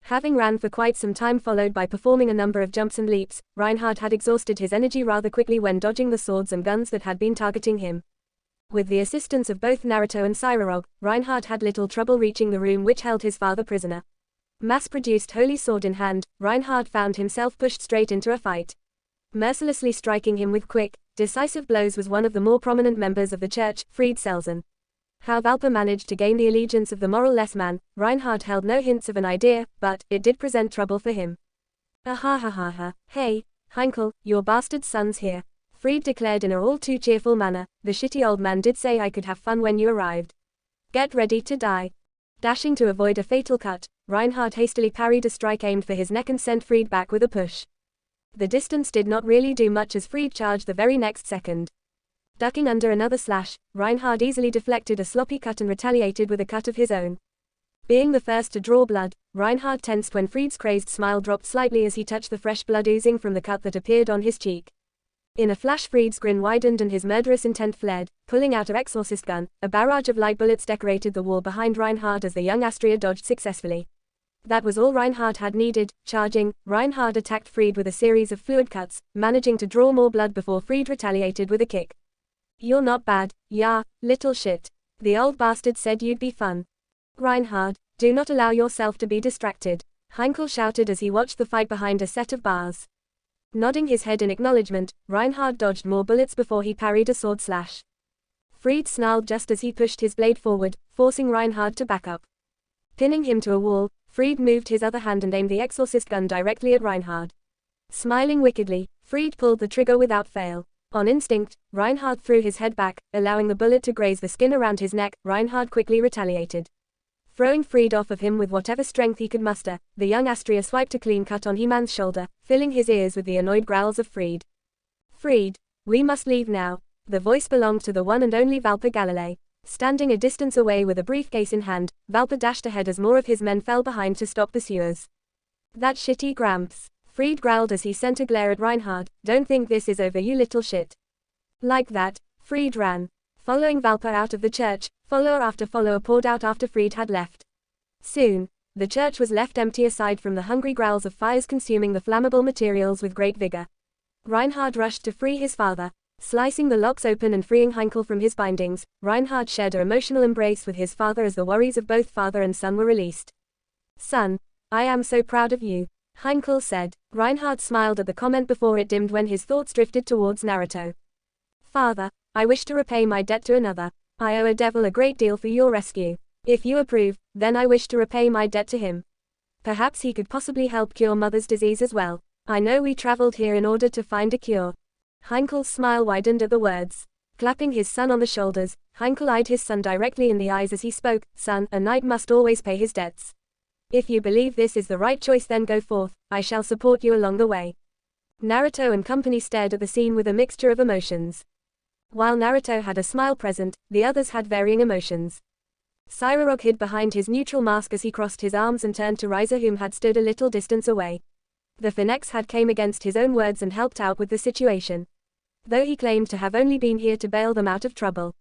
Having ran for quite some time followed by performing a number of jumps and leaps, Reinhard had exhausted his energy rather quickly when dodging the swords and guns that had been targeting him. With the assistance of both Naruto and Sairog, Reinhard had little trouble reaching the room which held his father prisoner. Mass-produced holy sword in hand, Reinhard found himself pushed straight into a fight. Mercilessly striking him with quick, decisive blows was one of the more prominent members of the church, Fried Selzen. How Valpa managed to gain the allegiance of the moral-less man, Reinhard held no hints of an idea, but it did present trouble for him. Ha. Hey, Heinkel, your bastard son's here. Fried declared in a all-too-cheerful manner. The shitty old man did say I could have fun when you arrived. Get ready to die. Dashing to avoid a fatal cut, Reinhard hastily parried a strike aimed for his neck and sent Fried back with a push. The distance did not really do much as Fried charged the very next second. Ducking under another slash, Reinhard easily deflected a sloppy cut and retaliated with a cut of his own. Being the first to draw blood, Reinhard tensed when Fried's crazed smile dropped slightly as he touched the fresh blood oozing from the cut that appeared on his cheek. In a flash, Fried's grin widened and his murderous intent fled, pulling out an exorcist gun. A barrage of light bullets decorated the wall behind Reinhard as the young Astria dodged successfully. That was all Reinhard had needed. Charging, Reinhard attacked Fried with a series of fluid cuts, managing to draw more blood before Fried retaliated with a kick. "You're not bad, yeah, little shit. The old bastard said you'd be fun." "Reinhard, do not allow yourself to be distracted," Highschool shouted as he watched the fight behind a set of bars. Nodding his head in acknowledgement, Reinhard dodged more bullets before he parried a sword slash. Fried snarled just as he pushed his blade forward, forcing Reinhard to back up. Pinning him to a wall, Fried moved his other hand and aimed the exorcist gun directly at Reinhard. Smiling wickedly, Fried pulled the trigger without fail. On instinct, Reinhard threw his head back, allowing the bullet to graze the skin around his neck. Reinhard quickly retaliated. Throwing Fried off of him with whatever strength he could muster, the young Astria swiped a clean cut on He-Man's shoulder, filling his ears with the annoyed growls of Fried. "Fried, we must leave now." The voice belonged to the one and only Valper Galilei. Standing a distance away with a briefcase in hand, Valper dashed ahead as more of his men fell behind to stop pursuers. "That shitty Gramps," Fried growled as he sent a glare at Reinhard. "Don't think this is over, you little shit." Like that, Fried ran. Following Valper out of the church, follower after follower poured out after Fried had left. Soon, the church was left empty aside from the hungry growls of fires consuming the flammable materials with great vigor. Reinhard rushed to free his father. Slicing the locks open and freeing Highschool from his bindings, Reinhard shared an emotional embrace with his father as the worries of both father and son were released. "Son, I am so proud of you," Highschool said. Reinhard smiled at the comment before it dimmed when his thoughts drifted towards Naruto. "Father, I wish to repay my debt to another. I owe a devil a great deal for your rescue. If you approve, then I wish to repay my debt to him. Perhaps he could possibly help cure mother's disease as well. I know we traveled here in order to find a cure." Highschool's smile widened at the words. Clapping his son on the shoulders, Highschool eyed his son directly in the eyes as he spoke. "Son, a knight must always pay his debts. If you believe this is the right choice, then go forth. I shall support you along the way." Naruto and company stared at the scene with a mixture of emotions. While Naruto had a smile present, the others had varying emotions. Sairarog hid behind his neutral mask as he crossed his arms and turned to Riza, whom had stood a little distance away. The Phoenix had came against his own words and helped out with the situation. Though he claimed to have only been here to bail them out of trouble.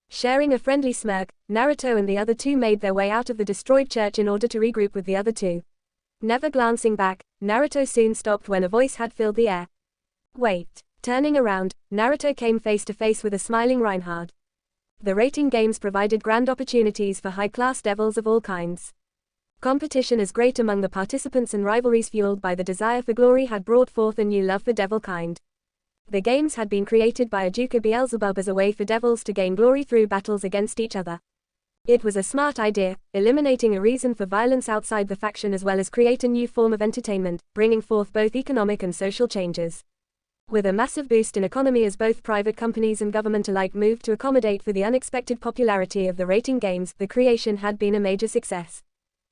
Sharing a friendly smirk, Naruto and the other two made their way out of the destroyed church in order to regroup with the other two. Never glancing back, Naruto soon stopped when a voice had filled the air. "Wait." Turning around, Naruto came face to face with a smiling Reinhard. The rating games provided grand opportunities for high-class devils of all kinds. Competition is great among the participants and rivalries fueled by the desire for glory had brought forth a new love for devil kind. The games had been created by Ajuka Beelzebub as a way for devils to gain glory through battles against each other. It was a smart idea, eliminating a reason for violence outside the faction as well as create a new form of entertainment, bringing forth both economic and social changes. With a massive boost in economy as both private companies and government alike moved to accommodate for the unexpected popularity of the rating games, the creation had been a major success.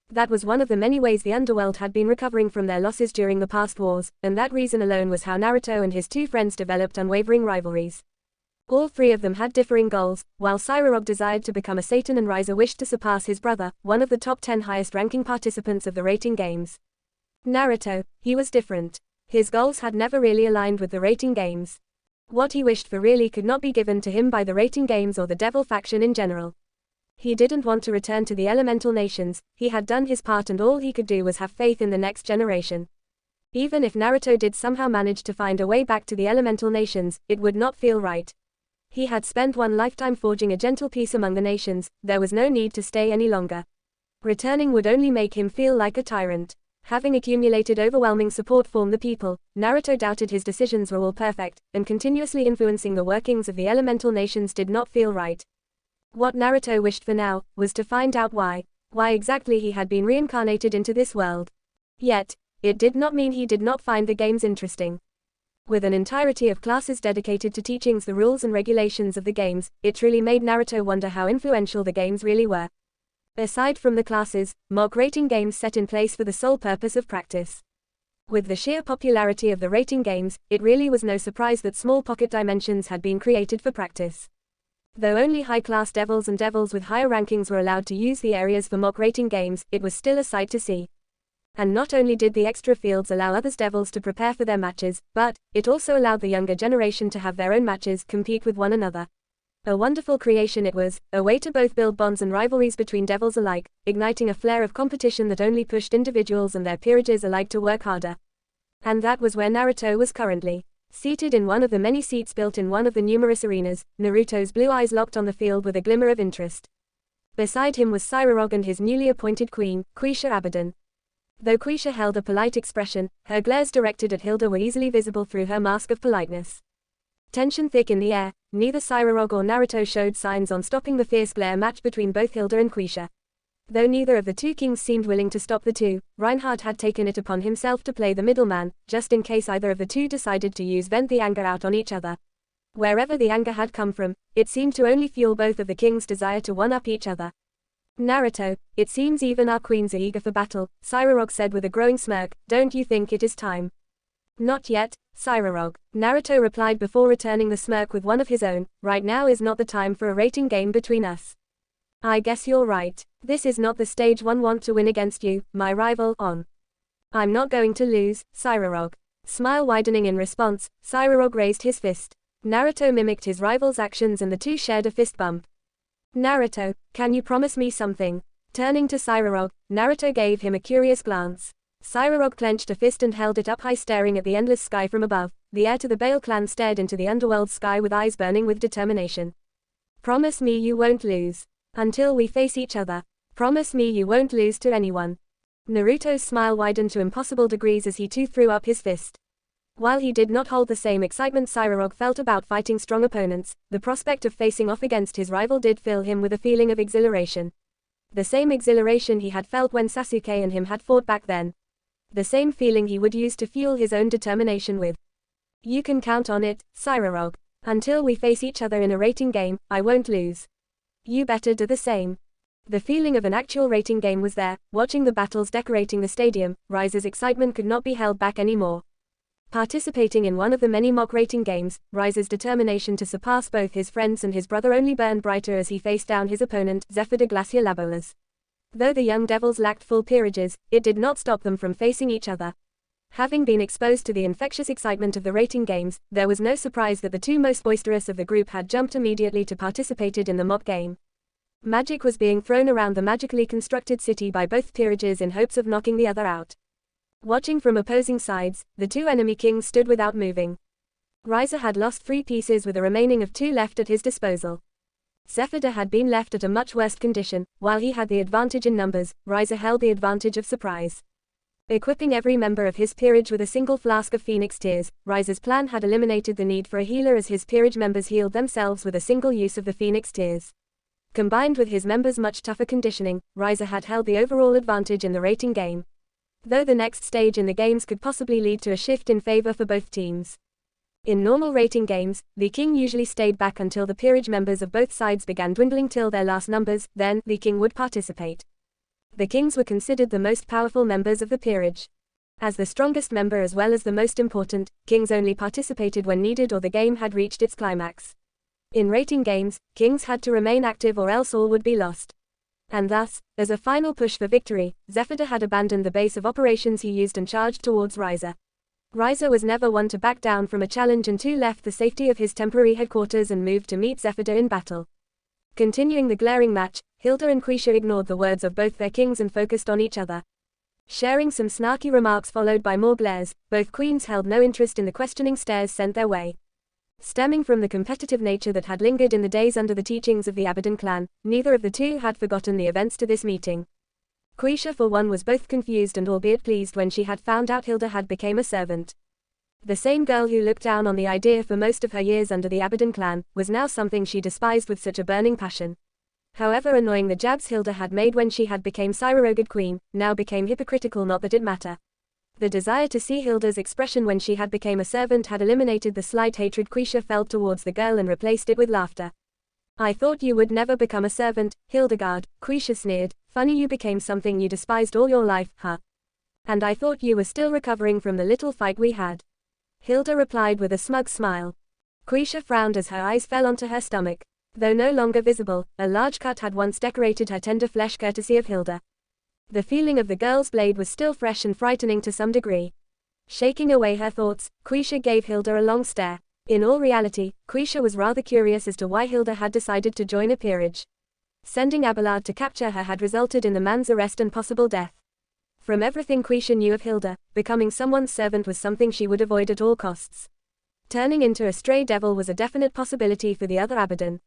That was one of the many ways the underworld had been recovering from their losses during the past wars, and that reason alone was how Naruto and his two friends developed unwavering rivalries. All three of them had differing goals. While Sairarog desired to become a Satan and Riza wished to surpass his brother, one of the top 10 highest-ranking participants of the rating games. Naruto, he was different. His goals had never really aligned with the rating games. What he wished for really could not be given to him by the rating games or the devil faction in general. He didn't want to return to the elemental nations. He had done his part and all he could do was have faith in the next generation. Even if Naruto did somehow manage to find a way back to the elemental nations, it would not feel right. He had spent one lifetime forging a gentle peace among the nations. There was no need to stay any longer. Returning would only make him feel like a tyrant. Having accumulated overwhelming support from the people, Naruto doubted his decisions were all perfect, and continuously influencing the workings of the elemental nations did not feel right. What Naruto wished for now was to find out why exactly he had been reincarnated into this world. Yet, it did not mean he did not find the games interesting. With an entirety of classes dedicated to teaching the rules and regulations of the games, it truly made Naruto wonder how influential the games really were. Aside from the classes, mock rating games set in place for the sole purpose of practice. With the sheer popularity of the rating games, it really was no surprise that small pocket dimensions had been created for practice. Though only high-class devils and devils with higher rankings were allowed to use the areas for mock rating games, it was still a sight to see. And not only did the extra fields allow other devils to prepare for their matches, but it also allowed the younger generation to have their own matches, compete with one another. A wonderful creation it was, a way to both build bonds and rivalries between devils alike, igniting a flare of competition that only pushed individuals and their peerages alike to work harder. And that was where Naruto was currently. Seated in one of the many seats built in one of the numerous arenas, Naruto's blue eyes locked on the field with a glimmer of interest. Beside him was Sairog and his newly appointed queen, Quisha Abaddon. Though Quisha held a polite expression, her glares directed at Hilda were easily visible through her mask of politeness. Tension thick in the air, neither Sairog or Naruto showed signs on stopping the fierce glare match between both Hilda and Quisha. Though neither of the two kings seemed willing to stop the two, Reinhard had taken it upon himself to play the middleman, just in case either of the two decided to vent the anger out on each other. Wherever the anger had come from, it seemed to only fuel both of the kings' desire to one-up each other. Naruto, it seems even our queens are eager for battle, Sairog said with a growing smirk, don't you think it is time? Not yet, Sairog, Naruto replied before returning the smirk with one of his own, right now is not the time for a rating game between us. I guess you're right. This is not the stage one want to win against you, my rival, on. I'm not going to lose, Sairog. Smile widening in response, Sairog raised his fist. Naruto mimicked his rival's actions and the two shared a fist bump. Naruto, can you promise me something? Turning to Sairog, Naruto gave him a curious glance. Sairog clenched a fist and held it up high staring at the endless sky from above. The heir to the Bale clan stared into the underworld sky with eyes burning with determination. Promise me you won't lose. Until we face each other. Promise me you won't lose to anyone. Naruto's smile widened to impossible degrees as he too threw up his fist. While he did not hold the same excitement Sairog felt about fighting strong opponents, the prospect of facing off against his rival did fill him with a feeling of exhilaration. The same exhilaration he had felt when Sasuke and him had fought back then. The same feeling he would use to fuel his own determination with. You can count on it, Sairog. Until we face each other in a rating game, I won't lose. You better do the same. The feeling of an actual rating game was there, watching the battles decorating the stadium. Rise's excitement could not be held back anymore. Participating in one of the many mock rating games, Rise's determination to surpass both his friends and his brother only burned brighter as he faced down his opponent, Zephyr de Glacia Labolas. Though the young devils lacked full peerages, it did not stop them from facing each other. Having been exposed to the infectious excitement of the rating games, there was no surprise that the two most boisterous of the group had jumped immediately to participated in the mock game. Magic was being thrown around the magically constructed city by both peerages in hopes of knocking the other out. Watching from opposing sides, the two enemy kings stood without moving. Rise had lost 3 pieces with a remaining of 2 left at his disposal. Zephyr had been left at a much worse condition. While he had the advantage in numbers, Rise held the advantage of surprise. Equipping every member of his peerage with a single flask of Phoenix Tears, Rise's plan had eliminated the need for a healer as his peerage members healed themselves with a single use of the Phoenix Tears. Combined with his members' much tougher conditioning, Rise had held the overall advantage in the rating game. Though the next stage in the games could possibly lead to a shift in favor for both teams. In normal rating games, the king usually stayed back until the peerage members of both sides began dwindling till their last numbers, then the king would participate. The kings were considered the most powerful members of the peerage. As the strongest member as well as the most important, kings only participated when needed or the game had reached its climax. In rating games, kings had to remain active or else all would be lost. And thus, as a final push for victory, Zephyr had abandoned the base of operations he used and charged towards Riser. Riser was never one to back down from a challenge and too left the safety of his temporary headquarters and moved to meet Zephyr in battle. Continuing the glaring match, Hilda and Quisha ignored the words of both their kings and focused on each other. Sharing some snarky remarks followed by more glares, both queens held no interest in the questioning stares sent their way. Stemming from the competitive nature that had lingered in the days under the teachings of the Abaddon clan, neither of the two had forgotten the events to this meeting. Quisha for one was both confused and albeit pleased when she had found out Hilda had become a servant. The same girl who looked down on the idea for most of her years under the Abaddon clan, was now something she despised with such a burning passion. However annoying the jabs Hilda had made when she had become Sairoged queen, now became hypocritical not that it matter. The desire to see Hilda's expression when she had become a servant had eliminated the slight hatred Quisha felt towards the girl and replaced it with laughter. I thought you would never become a servant, Hildegard, Quisha sneered. Funny you became something you despised all your life, huh? And I thought you were still recovering from the little fight we had. Hilda replied with a smug smile. Quisha frowned as her eyes fell onto her stomach. Though no longer visible, a large cut had once decorated her tender flesh courtesy of Hilda. The feeling of the girl's blade was still fresh and frightening to some degree. Shaking away her thoughts, Quisha gave Hilda a long stare. In all reality, Quisha was rather curious as to why Hilda had decided to join a peerage. Sending Abelard to capture her had resulted in the man's arrest and possible death. From everything Quisha knew of Hilda, becoming someone's servant was something she would avoid at all costs. Turning into a stray devil was a definite possibility for the other Abaddon.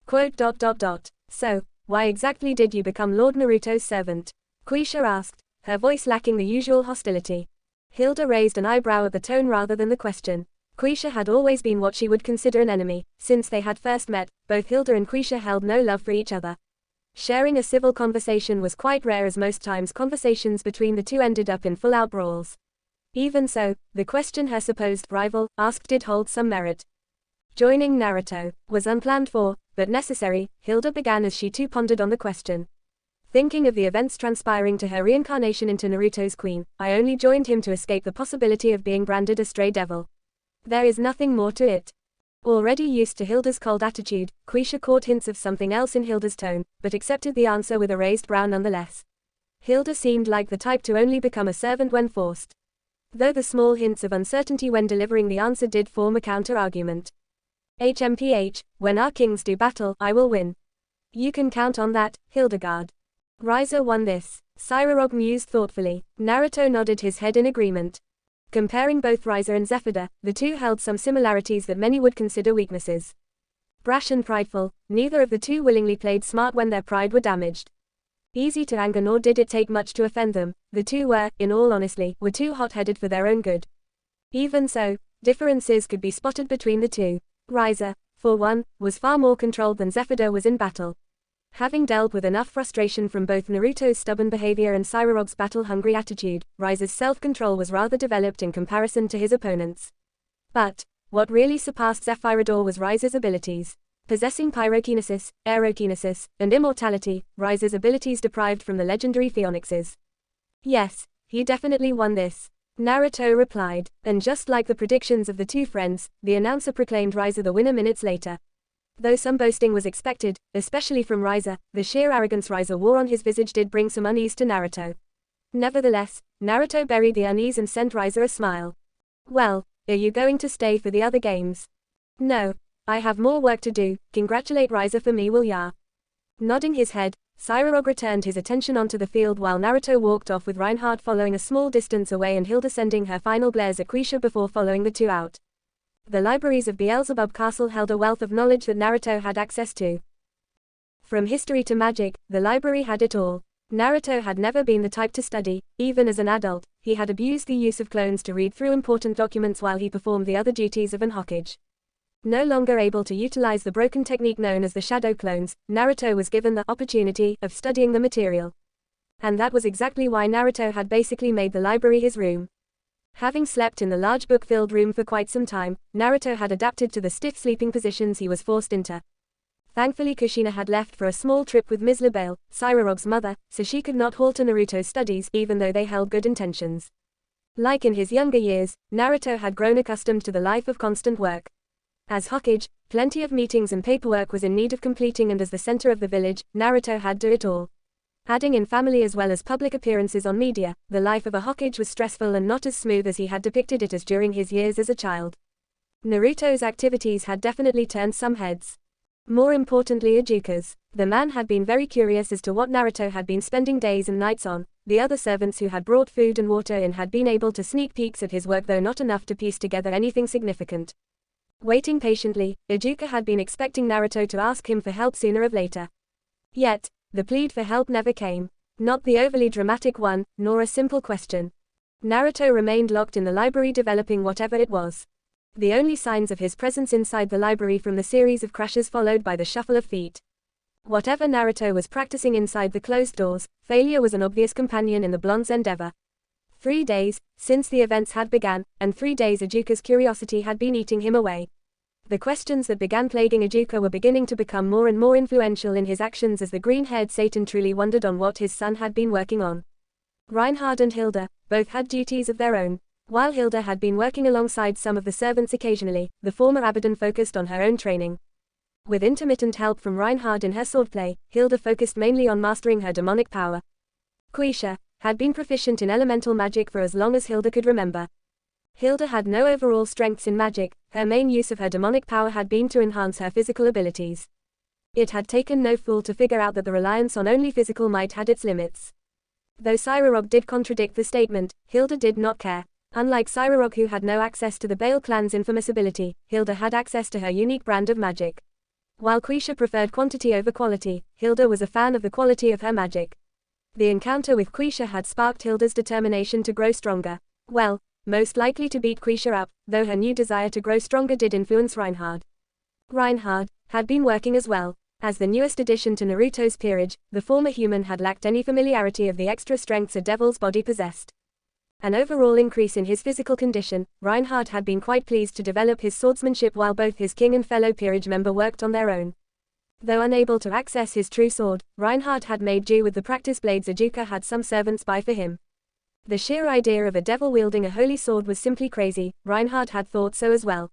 So, why exactly did you become Lord Naruto's servant? Quisha asked, her voice lacking the usual hostility. Hilda raised an eyebrow at the tone rather than the question. Quisha had always been what she would consider an enemy. Since they had first met, both Hilda and Quisha held no love for each other. Sharing a civil conversation was quite rare, as most times conversations between the two ended up in full-out brawls. Even so, the question her supposed rival asked did hold some merit. Joining Naruto was unplanned for, but necessary, Hilda began as she too pondered on the question. Thinking of the events transpiring to her reincarnation into Naruto's queen, I only joined him to escape the possibility of being branded a stray devil. There is nothing more to it. Already used to Hilda's cold attitude, Quisha caught hints of something else in Hilda's tone, but accepted the answer with a raised brow nonetheless. Hilda seemed like the type to only become a servant when forced. Though the small hints of uncertainty when delivering the answer did form a counter-argument. HMPH, when our kings do battle, I will win. You can count on that, Hildegard. Riser won this. Sirarog mused thoughtfully. Naruto nodded his head in agreement. Comparing both Riser and Zephyda, the two held some similarities that many would consider weaknesses. Brash and prideful, neither of the two willingly played smart when their pride were damaged. Easy to anger, nor did it take much to offend them. The two were, in all honesty, too hot-headed for their own good. Even so, differences could be spotted between the two. Riser, for one, was far more controlled than Zephyda was in battle. Having dealt with enough frustration from both Naruto's stubborn behavior and Sirarog's battle-hungry attitude, Riser's self-control was rather developed in comparison to his opponents. But what really surpassed Zephyrodor was Riser's abilities. Possessing pyrokinesis, aerokinesis, and immortality, Riser's abilities deprived from the legendary Phoenixes. Yes, he definitely won this. Naruto replied, and just like the predictions of the two friends, the announcer proclaimed Riser the winner minutes later. Though some boasting was expected, especially from Riser, the sheer arrogance Riser wore on his visage did bring some unease to Naruto. Nevertheless, Naruto buried the unease and sent Riser a smile. Well, are you going to stay for the other games? No. I have more work to do. Congratulate Riser for me, will ya? Nodding his head, Sirarog returned his attention onto the field while Naruto walked off with Reinhardt following a small distance away and Hilda sending her final glares at Quisha before following the two out. The libraries of Beelzebub Castle held a wealth of knowledge that Naruto had access to. From history to magic, the library had it all. Naruto had never been the type to study. Even as an adult, he had abused the use of clones to read through important documents while he performed the other duties of an Hokage. No longer able to utilize the broken technique known as the shadow clones, Naruto was given the opportunity of studying the material. And that was exactly why Naruto had basically made the library his room. Having slept in the large book-filled room for quite some time, Naruto had adapted to the stiff sleeping positions he was forced into. Thankfully Kushina had left for a small trip with Ms. Labelle, Sirarog's mother, so she could not halter Naruto's studies even though they held good intentions. Like in his younger years, Naruto had grown accustomed to the life of constant work. As Hokage, plenty of meetings and paperwork was in need of completing, and as the center of the village, Naruto had to do it all. Adding in family as well as public appearances on media, the life of a Hokage was stressful and not as smooth as he had depicted it as during his years as a child. Naruto's activities had definitely turned some heads. More importantly, Ijuka's. The man had been very curious as to what Naruto had been spending days and nights on. The other servants who had brought food and water in had been able to sneak peeks at his work, though not enough to piece together anything significant. Waiting patiently, Ijuka had been expecting Naruto to ask him for help sooner or later. Yet, the plead for help never came. Not the overly dramatic one, nor a simple question. Naruto remained locked in the library developing whatever it was. The only signs of his presence inside the library from the series of crashes followed by the shuffle of feet. Whatever Naruto was practicing inside the closed doors, failure was an obvious companion in the blonde's endeavor. 3 days, since the events had begun, and 3 days Ijuka's curiosity had been eating him away. The questions that began plaguing Ijuka were beginning to become more and more influential in his actions as the green-haired Satan truly wondered on what his son had been working on. Reinhard and Hilda, both had duties of their own. While Hilda had been working alongside some of the servants occasionally, the former Abaddon focused on her own training. With intermittent help from Reinhard in her swordplay, Hilda focused mainly on mastering her demonic power. Quisha had been proficient in elemental magic for as long as Hilda could remember. Hilda had no overall strengths in magic, her main use of her demonic power had been to enhance her physical abilities. It had taken no fool to figure out that the reliance on only physical might had its limits. Though Cyrorog did contradict the statement, Hilda did not care. Unlike Cyrorog, who had no access to the Bale clan's infamous ability, Hilda had access to her unique brand of magic. While Quisha preferred quantity over quality, Hilda was a fan of the quality of her magic. The encounter with Quisha had sparked Hilda's determination to grow stronger. Well, most likely to beat Quisha up, though her new desire to grow stronger did influence Reinhard. Reinhard had been working as well. As the newest addition to Naruto's peerage, the former human had lacked any familiarity of the extra strengths a devil's body possessed. An overall increase in his physical condition, Reinhard had been quite pleased to develop his swordsmanship while both his king and fellow peerage member worked on their own. Though unable to access his true sword, Reinhard had made do with the practice blades Ijuka had some servants buy for him. The sheer idea of a devil wielding a holy sword was simply crazy. Reinhard had thought so as well.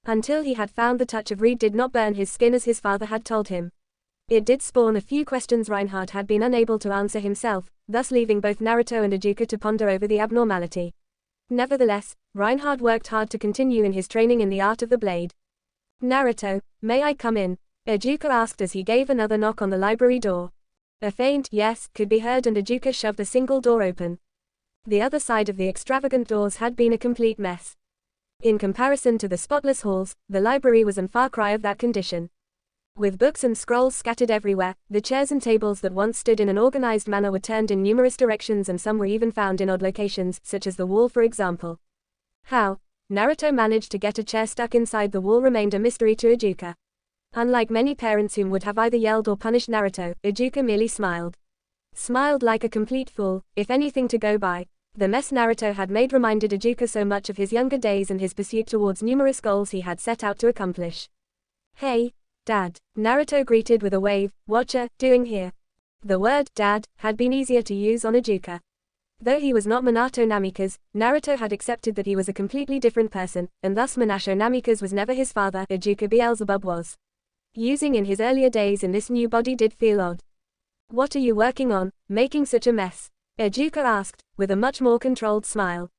Until he had found the touch of Reed did not burn his skin as his father had told him. It did spawn a few questions Reinhard had been unable to answer himself, thus leaving both Naruto and Ijuka to ponder over the abnormality. Nevertheless, Reinhard worked hard to continue in his training in the art of the blade. "Naruto, may I come in?" Ijuka asked as he gave another knock on the library door. A faint "yes" could be heard and Ijuka shoved a single door open. The other side of the extravagant doors had been a complete mess. In comparison to the spotless halls, the library was a far cry of that condition. With books and scrolls scattered everywhere, the chairs and tables that once stood in an organized manner were turned in numerous directions and some were even found in odd locations, such as the wall for example. How Naruto managed to get a chair stuck inside the wall remained a mystery to Ijuka. Unlike many parents whom would have either yelled or punished Naruto, Ijuka merely smiled. Smiled like a complete fool, if anything to go by. The mess Naruto had made reminded Ijuka so much of his younger days and his pursuit towards numerous goals he had set out to accomplish. "Hey, Dad," Naruto greeted with a wave, "Whatcha doing here?" The word "dad" had been easier to use on Ijuka. Though he was not Minato Namikaze, Naruto had accepted that he was a completely different person, and thus Minato Namikaze was never his father, Ijuka Beelzebub was. Using in his earlier days in this new body did feel odd. "What are you working on, making such a mess?" Ijuka asked, with a much more controlled smile.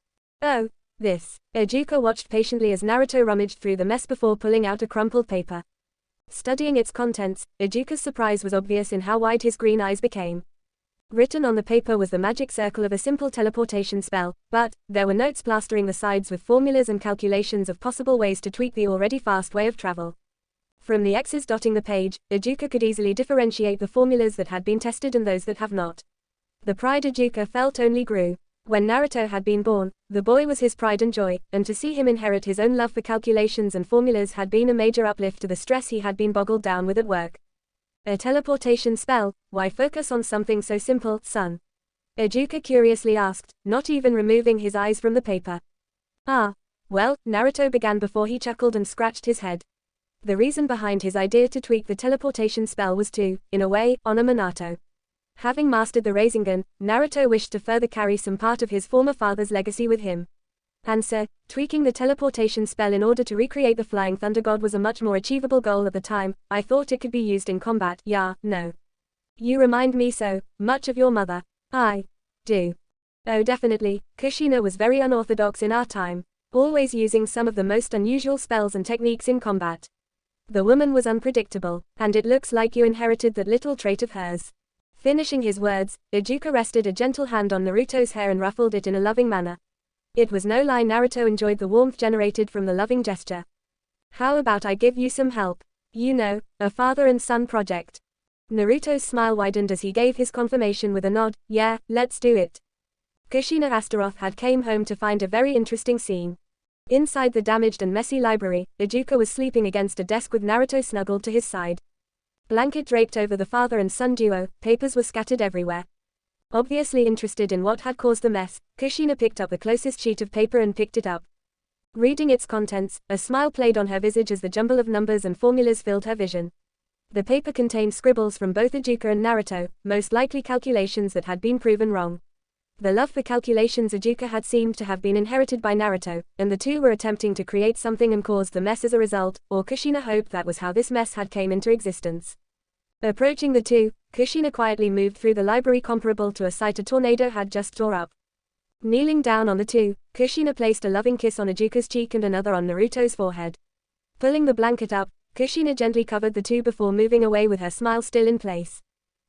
"Oh, this." Ijuka watched patiently as Naruto rummaged through the mess before pulling out a crumpled paper. Studying its contents, Ijuka's surprise was obvious in how wide his green eyes became. Written on the paper was the magic circle of a simple teleportation spell, but there were notes plastering the sides with formulas and calculations of possible ways to tweak the already fast way of travel. From the X's dotting the page, Ijuka could easily differentiate the formulas that had been tested and those that have not. The pride Ijuka felt only grew. When Naruto had been born, the boy was his pride and joy, and to see him inherit his own love for calculations and formulas had been a major uplift to the stress he had been boggled down with at work. A teleportation spell, why focus on something so simple, son? Ijuka curiously asked, not even removing his eyes from the paper. Well, Naruto began before he chuckled and scratched his head. The reason behind his idea to tweak the teleportation spell was to, in a way, honor Minato. Having mastered the Rasengan, Naruto wished to further carry some part of his former father's legacy with him. Answer: tweaking the teleportation spell in order to recreate the Flying Thunder God was a much more achievable goal at the time. I thought it could be used in combat. No. You remind me so much of your mother. I do. Oh, definitely. Kushina was very unorthodox in our time, always using some of the most unusual spells and techniques in combat. The woman was unpredictable, and it looks like you inherited that little trait of hers. Finishing his words, Ijuka rested a gentle hand on Naruto's hair and ruffled it in a loving manner. It was no lie, Naruto enjoyed the warmth generated from the loving gesture. How about I give you some help? You know, a father and son project. Naruto's smile widened as he gave his confirmation with a nod. Yeah, let's do it. Kushina Astaroth had came home to find a very interesting scene. Inside the damaged and messy library, Ijuka was sleeping against a desk with Naruto snuggled to his side. Blanket draped over the father and son duo, papers were scattered everywhere. Obviously interested in what had caused the mess, Kushina picked up the closest sheet of paper and picked it up. Reading its contents, a smile played on her visage as the jumble of numbers and formulas filled her vision. The paper contained scribbles from both Ijuka and Naruto, most likely calculations that had been proven wrong. The love for calculations Ijuka had seemed to have been inherited by Naruto, and the two were attempting to create something and caused the mess as a result, or Kushina hoped that was how this mess had came into existence. Approaching the two, Kushina quietly moved through the library comparable to a site a tornado had just tore up. Kneeling down on the two, Kushina placed a loving kiss on Ijuka's cheek and another on Naruto's forehead. Pulling the blanket up, Kushina gently covered the two before moving away with her smile still in place.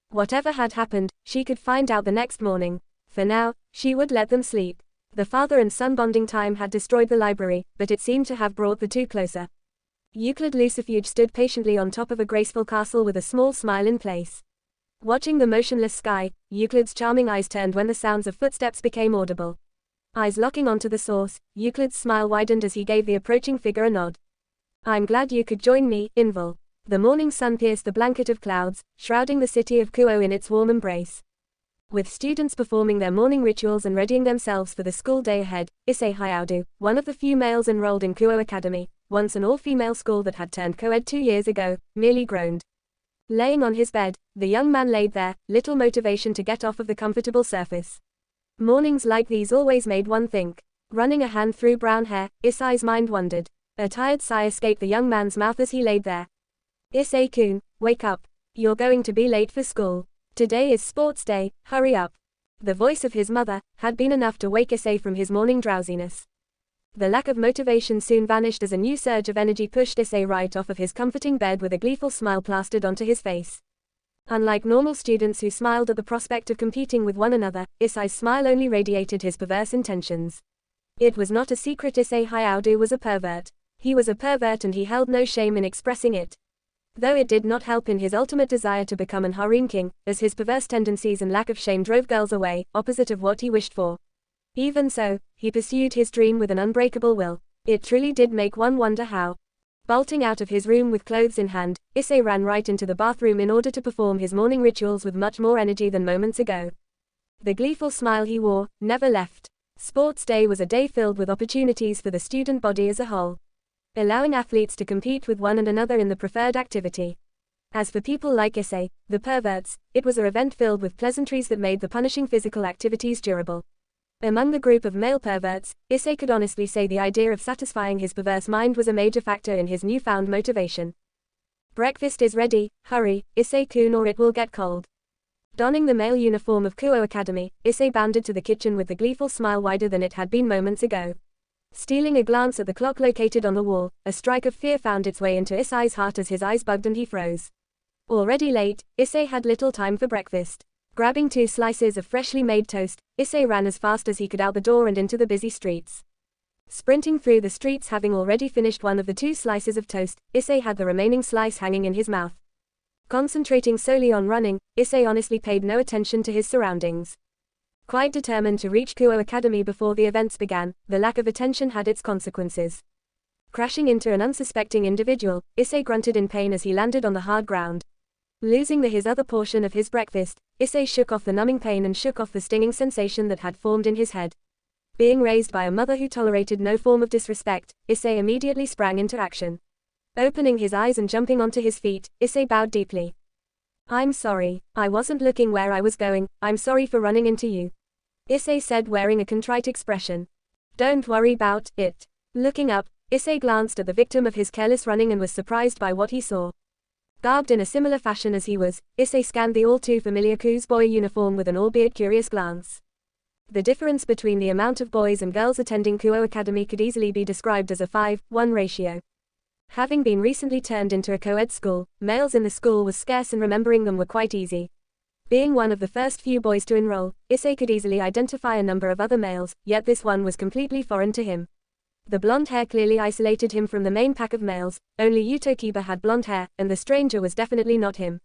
Whatever had happened, she could find out the next morning. For now, she would let them sleep. The father and son bonding time had destroyed the library, but it seemed to have brought the two closer. Euclid Lucifuge stood patiently on top of a graceful castle with a small smile in place. Watching the motionless sky, Euclid's charming eyes turned when the sounds of footsteps became audible. Eyes locking onto the source, Euclid's smile widened as he gave the approaching figure a nod. I'm glad you could join me, Invul. The morning sun pierced the blanket of clouds, shrouding the city of Kuo in its warm embrace. With students performing their morning rituals and readying themselves for the school day ahead, Issei Hayaudu, one of the few males enrolled in Kuo Academy, once an all-female school that had turned co-ed 2 years ago, merely groaned. Laying on his bed, the young man laid there, little motivation to get off of the comfortable surface. Mornings like these always made one think. Running a hand through brown hair, Issei's mind wandered. A tired sigh escaped the young man's mouth as he laid there. Issei-kun, wake up. You're going to be late for school. Today is sports day, hurry up. The voice of his mother had been enough to wake Issei from his morning drowsiness. The lack of motivation soon vanished as a new surge of energy pushed Issei right off of his comforting bed with a gleeful smile plastered onto his face. Unlike normal students who smiled at the prospect of competing with one another, Issei's smile only radiated his perverse intentions. It was not a secret Issei Hayaudu was a pervert. He was a pervert and he held no shame in expressing it. Though it did not help in his ultimate desire to become an harem king, as his perverse tendencies and lack of shame drove girls away, opposite of what he wished for. Even so, he pursued his dream with an unbreakable will. It truly did make one wonder how. Bolting out of his room with clothes in hand, Issei ran right into the bathroom in order to perform his morning rituals with much more energy than moments ago. The gleeful smile he wore never left. Sports day was a day filled with opportunities for the student body as a whole, allowing athletes to compete with one and another in the preferred activity. As for people like Issei, the perverts, it was an event filled with pleasantries that made the punishing physical activities durable. Among the group of male perverts, Issei could honestly say the idea of satisfying his perverse mind was a major factor in his newfound motivation. Breakfast is ready, hurry, Issei-kun, or it will get cold. Donning the male uniform of Kuo Academy, Issei bounded to the kitchen with the gleeful smile wider than it had been moments ago. Stealing a glance at the clock located on the wall, a strike of fear found its way into Issei's heart as his eyes bugged and he froze. Already late, Issei had little time for breakfast. Grabbing 2 slices of freshly made toast, Issei ran as fast as he could out the door and into the busy streets. Sprinting through the streets, having already finished one of the 2 slices of toast, Issei had the remaining slice hanging in his mouth. Concentrating solely on running, Issei honestly paid no attention to his surroundings. Quite determined to reach Kuo Academy before the events began, the lack of attention had its consequences. Crashing into an unsuspecting individual, Issei grunted in pain as he landed on the hard ground. Losing his other portion of his breakfast, Issei shook off the numbing pain and shook off the stinging sensation that had formed in his head. Being raised by a mother who tolerated no form of disrespect, Issei immediately sprang into action. Opening his eyes and jumping onto his feet, Issei bowed deeply. I'm sorry, I wasn't looking where I was going, I'm sorry for running into you, Issei said, wearing a contrite expression. Don't worry about it. Looking up, Issei glanced at the victim of his careless running and was surprised by what he saw. Garbed in a similar fashion as he was, Issei scanned the all too familiar Ku's boy uniform with an albeit curious glance. The difference between the amount of boys and girls attending Kuo Academy could easily be described as a 5:1 ratio. Having been recently turned into a co-ed school, males in the school was scarce and remembering them were quite easy. Being one of the first few boys to enroll, Issei could easily identify a number of other males, yet this one was completely foreign to him. The blonde hair clearly isolated him from the main pack of males, only Yuto Kiba had blonde hair, and the stranger was definitely not him.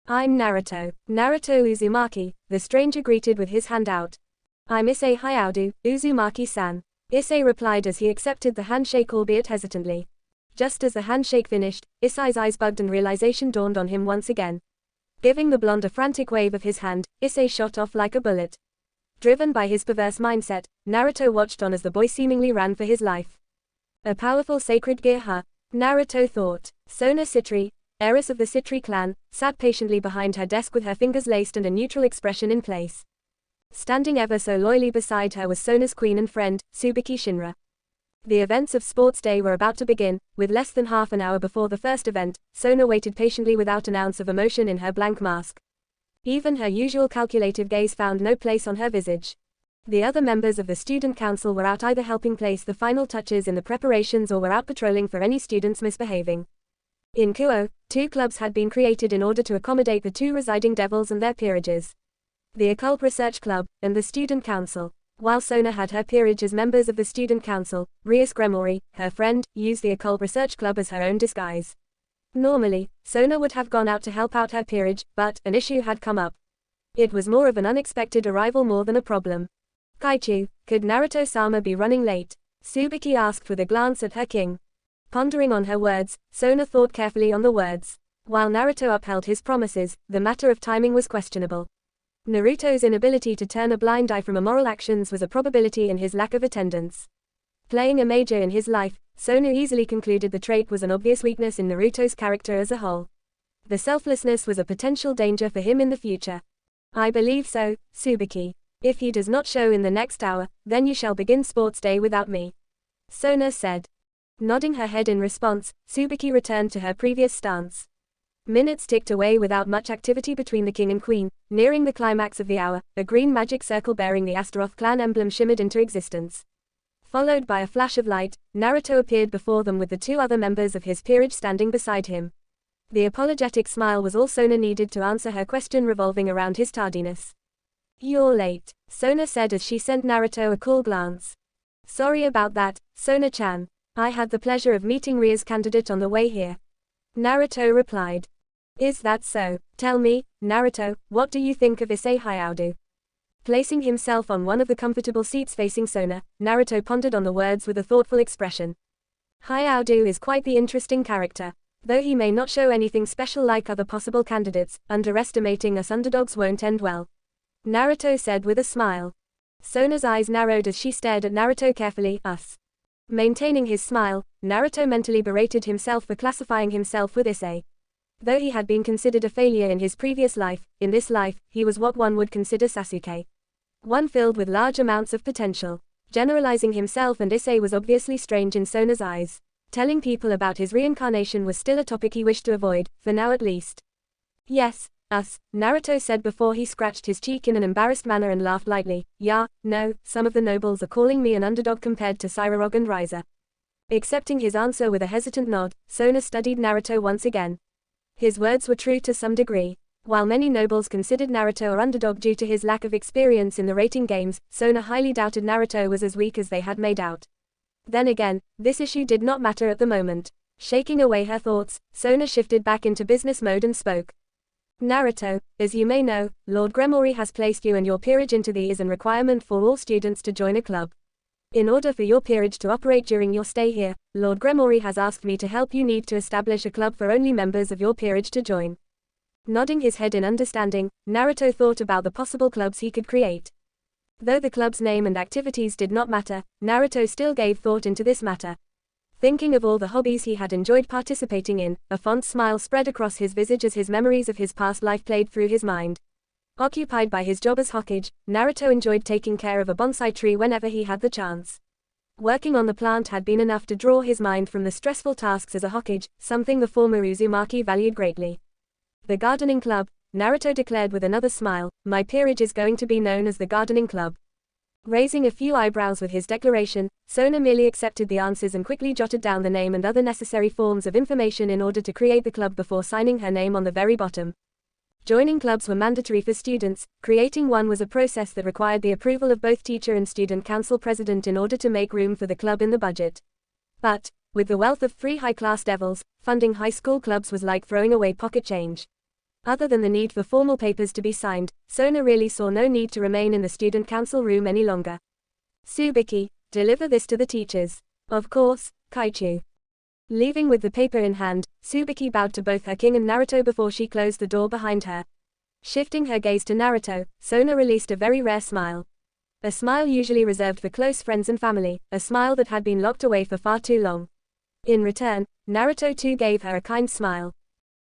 I'm Naruto. Naruto Uzumaki, the stranger greeted with his hand out. I'm Issei Hayaudu, Uzumaki-san. Issei replied as he accepted the handshake, albeit hesitantly. Just as the handshake finished, Issei's eyes bugged and realization dawned on him once again. Giving the blonde a frantic wave of his hand, Issei shot off like a bullet. Driven by his perverse mindset, Naruto watched on as the boy seemingly ran for his life. A powerful sacred gear, huh? Naruto thought. Sona Citri, heiress of the Citri clan, sat patiently behind her desk with her fingers laced and a neutral expression in place. Standing ever so loyally beside her was Sona's queen and friend, Tsubaki Shinra. The events of Sports Day were about to begin. With less than half an hour before the first event, Sona waited patiently without an ounce of emotion in her blank mask. Even her usual calculative gaze found no place on her visage. The other members of the student council were out either helping place the final touches in the preparations or were out patrolling for any students misbehaving. In Kuo, 2 clubs had been created in order to accommodate the 2 residing devils and their peerages. The Occult Research Club, and the Student Council. While Sona had her peerage as members of the Student Council, Rias Gremory, her friend, used the Occult Research Club as her own disguise. Normally, Sona would have gone out to help out her peerage, but an issue had come up. It was more of an unexpected arrival more than a problem. Kaichu, could Naruto-sama be running late? Tsubaki asked with a glance at her king. Pondering on her words, Sona thought carefully on the words. While Naruto upheld his promises, the matter of timing was questionable. Naruto's inability to turn a blind eye from immoral actions was a probability in his lack of attendance. Playing a major in his life, Sona easily concluded the trait was an obvious weakness in Naruto's character as a whole. The selflessness was a potential danger for him in the future. I believe so, Tsubaki. If he does not show in the next hour, then you shall begin Sports Day without me. Sona said. Nodding her head in response, Tsubaki returned to her previous stance. Minutes ticked away without much activity between the king and queen. Nearing the climax of the hour, a green magic circle bearing the Astaroth clan emblem shimmered into existence. Followed by a flash of light, Naruto appeared before them with the 2 other members of his peerage standing beside him. The apologetic smile was all Sona needed to answer her question revolving around his tardiness. You're late, Sona said as she sent Naruto a cool glance. Sorry about that, Sona-chan. I had the pleasure of meeting Ria's candidate on the way here. Naruto replied. Is that so? Tell me, Naruto, what do you think of Issei Hayaudu? Placing himself on one of the comfortable seats facing Sona, Naruto pondered on the words with a thoughtful expression. Hayaudu is quite the interesting character. Though he may not show anything special like other possible candidates, underestimating us underdogs won't end well. Naruto said with a smile. Sona's eyes narrowed as she stared at Naruto carefully. Us. Maintaining his smile, Naruto mentally berated himself for classifying himself with Issei. Though he had been considered a failure in his previous life, in this life, he was what one would consider Sasuke. One filled with large amounts of potential. Generalizing himself and Issei was obviously strange in Sona's eyes. Telling people about his reincarnation was still a topic he wished to avoid, for now at least. Yes, us, Naruto said before he scratched his cheek in an embarrassed manner and laughed lightly. Yeah, no, some of the nobles are calling me an underdog compared to Sairog and Riza. Accepting his answer with a hesitant nod, Sona studied Naruto once again. His words were true to some degree. While many nobles considered Naruto an underdog due to his lack of experience in the rating games, Sona highly doubted Naruto was as weak as they had made out. Then again, this issue did not matter at the moment. Shaking away her thoughts, Sona shifted back into business mode and spoke. Naruto, as you may know, Lord Gremory has placed you and your peerage into the is an requirement for all students to join a club. In order for your peerage to operate during your stay here, Lord Gremory has asked me to help you need to establish a club for only members of your peerage to join. Nodding his head in understanding, Naruto thought about the possible clubs he could create. Though the club's name and activities did not matter, Naruto still gave thought into this matter. Thinking of all the hobbies he had enjoyed participating in, a fond smile spread across his visage as his memories of his past life played through his mind. Occupied by his job as Hokage, Naruto enjoyed taking care of a bonsai tree whenever he had the chance. Working on the plant had been enough to draw his mind from the stressful tasks as a Hokage, something the former Uzumaki valued greatly. The gardening club, Naruto declared with another smile, my peerage is going to be known as the gardening club. Raising a few eyebrows with his declaration, Sona merely accepted the answers and quickly jotted down the name and other necessary forms of information in order to create the club before signing her name on the very bottom. Joining clubs were mandatory for students, creating one was a process that required the approval of both teacher and student council president in order to make room for the club in the budget. But, with the wealth of 3 high-class devils, funding high school clubs was like throwing away pocket change. Other than the need for formal papers to be signed, Sona really saw no need to remain in the student council room any longer. Tsubaki, deliver this to the teachers. Of course, Kaichu. Leaving with the paper in hand, Tsubaki bowed to both her king and Naruto before she closed the door behind her. Shifting her gaze to Naruto, Sona released a very rare smile. A smile usually reserved for close friends and family, a smile that had been locked away for far too long. In return, Naruto too gave her a kind smile.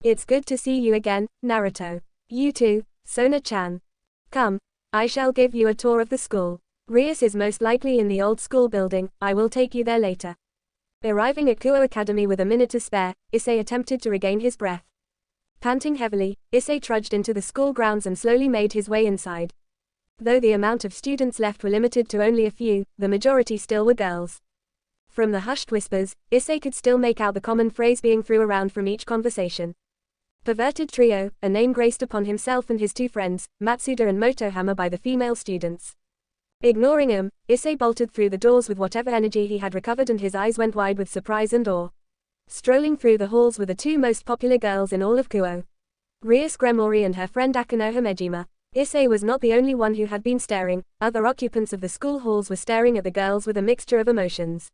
It's good to see you again, Naruto. You too, Sona-chan. Come, I shall give you a tour of the school. Rias is most likely in the old school building, I will take you there later. Arriving at Kuo Academy with a minute to spare, Issei attempted to regain his breath. Panting heavily, Issei trudged into the school grounds and slowly made his way inside. Though the amount of students left were limited to only a few, the majority still were girls. From the hushed whispers, Issei could still make out the common phrase being thrown around from each conversation. Perverted trio, a name graced upon himself and his two friends, Matsuda and Motohama by the female students. Ignoring him, Issei bolted through the doors with whatever energy he had recovered and his eyes went wide with surprise and awe. Strolling through the halls were the two most popular girls in all of Kuo. Rias Gremori and her friend Akano Hamejima. Issei was not the only one who had been staring, other occupants of the school halls were staring at the girls with a mixture of emotions.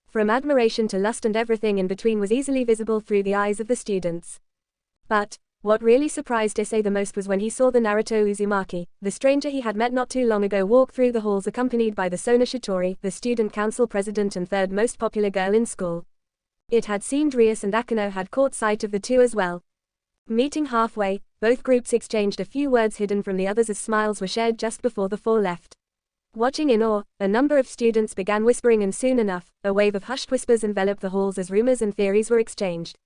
From admiration to lust and everything in between was easily visible through the eyes of the students. But what really surprised Issei the most was when he saw the Naruto Uzumaki, the stranger he had met not too long ago, walk through the halls accompanied by the Sona Shitori, the student council president and third most popular girl in school. It had seemed Rias and Akano had caught sight of the two as well. Meeting halfway, both groups exchanged a few words hidden from the others as smiles were shared just before the four left. Watching in awe, a number of students began whispering and soon enough, a wave of hushed whispers enveloped the halls as rumors and theories were exchanged.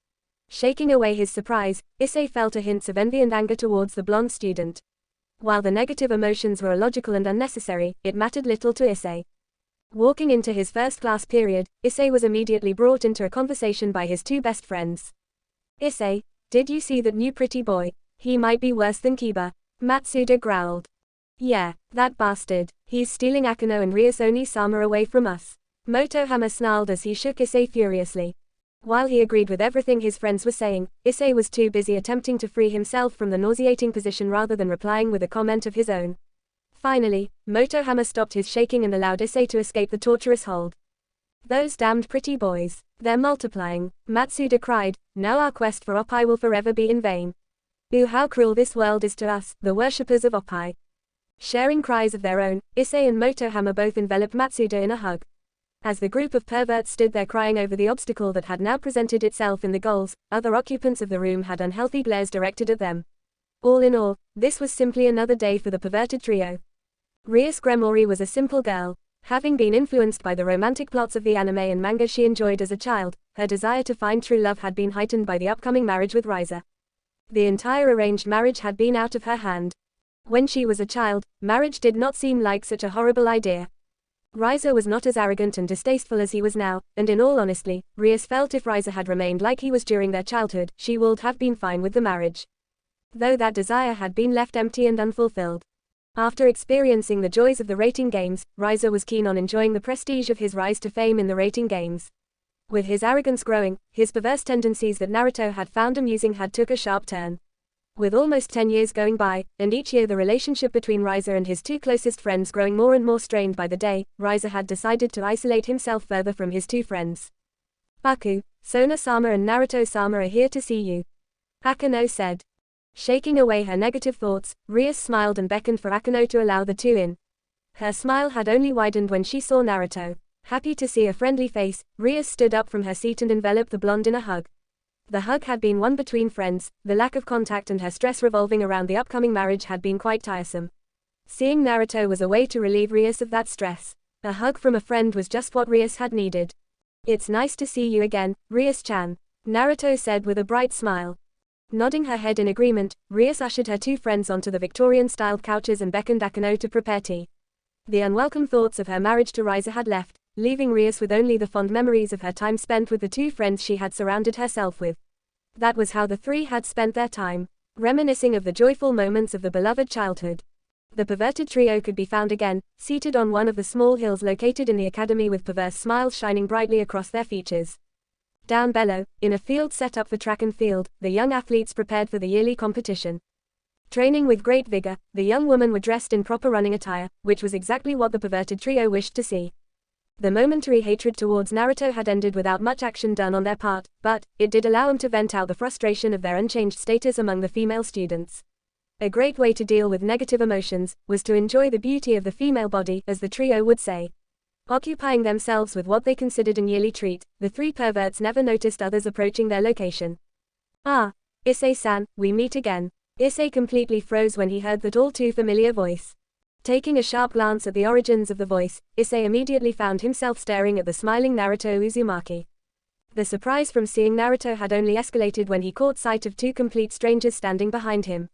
Shaking away his surprise, Issei felt a hint of envy and anger towards the blonde student. While the negative emotions were illogical and unnecessary, it mattered little to Issei. Walking into his first class period, Issei was immediately brought into a conversation by his two best friends. Issei, did you see that new pretty boy? He might be worse than Kiba. Matsuda growled. Yeah, that bastard. He's stealing Akano and Rias Oni-sama away from us. Motohama snarled as he shook Issei furiously. While he agreed with everything his friends were saying, Issei was too busy attempting to free himself from the nauseating position rather than replying with a comment of his own. Finally, Motohama stopped his shaking and allowed Issei to escape the torturous hold. Those damned pretty boys. They're multiplying, Matsuda cried, now our quest for Oppai will forever be in vain. Ooh, how cruel this world is to us, the worshippers of Oppai. Sharing cries of their own, Issei and Motohama both enveloped Matsuda in a hug. As the group of perverts stood there crying over the obstacle that had now presented itself in the goals, other occupants of the room had unhealthy glares directed at them. All in all, this was simply another day for the perverted trio. Rias Gremori was a simple girl. Having been influenced by the romantic plots of the anime and manga she enjoyed as a child, her desire to find true love had been heightened by the upcoming marriage with Riza. The entire arranged marriage had been out of her hand. When she was a child, marriage did not seem like such a horrible idea. Riza was not as arrogant and distasteful as he was now, and in all honesty, Rias felt if Riza had remained like he was during their childhood, she would have been fine with the marriage. Though that desire had been left empty and unfulfilled. After experiencing the joys of the rating games, Riza was keen on enjoying the prestige of his rise to fame in the rating games. With his arrogance growing, his perverse tendencies that Naruto had found amusing had took a sharp turn. With almost 10 years going by, and each year the relationship between Riza and his two closest friends growing more and more strained by the day, Riza had decided to isolate himself further from his two friends. Baku, Sona-sama and Naruto-sama are here to see you. Akano said. Shaking away her negative thoughts, Rias smiled and beckoned for Akano to allow the two in. Her smile had only widened when she saw Naruto. Happy to see a friendly face, Rias stood up from her seat and enveloped the blonde in a hug. The hug had been one between friends, the lack of contact and her stress revolving around the upcoming marriage had been quite tiresome. Seeing Naruto was a way to relieve Rias of that stress. A hug from a friend was just what Rias had needed. It's nice to see you again, Rias-chan, Naruto said with a bright smile. Nodding her head in agreement, Rias ushered her two friends onto the Victorian-styled couches and beckoned Akano to prepare tea. The unwelcome thoughts of her marriage to Riza had left, leaving Rias with only the fond memories of her time spent with the two friends she had surrounded herself with. That was how the three had spent their time, reminiscing of the joyful moments of the beloved childhood. The perverted trio could be found again, seated on one of the small hills located in the academy with perverse smiles shining brightly across their features. Down below, in a field set up for track and field, the young athletes prepared for the yearly competition. Training with great vigor, the young women were dressed in proper running attire, which was exactly what the perverted trio wished to see. The momentary hatred towards Naruto had ended without much action done on their part, but it did allow them to vent out the frustration of their unchanged status among the female students. A great way to deal with negative emotions was to enjoy the beauty of the female body, as the trio would say. Occupying themselves with what they considered an yearly treat, the three perverts never noticed others approaching their location. "Ah, Issei-san, we meet again." Issei completely froze when he heard that all too familiar voice. Taking a sharp glance at the origins of the voice, Issei immediately found himself staring at the smiling Naruto Uzumaki. The surprise from seeing Naruto had only escalated when he caught sight of two complete strangers standing behind him.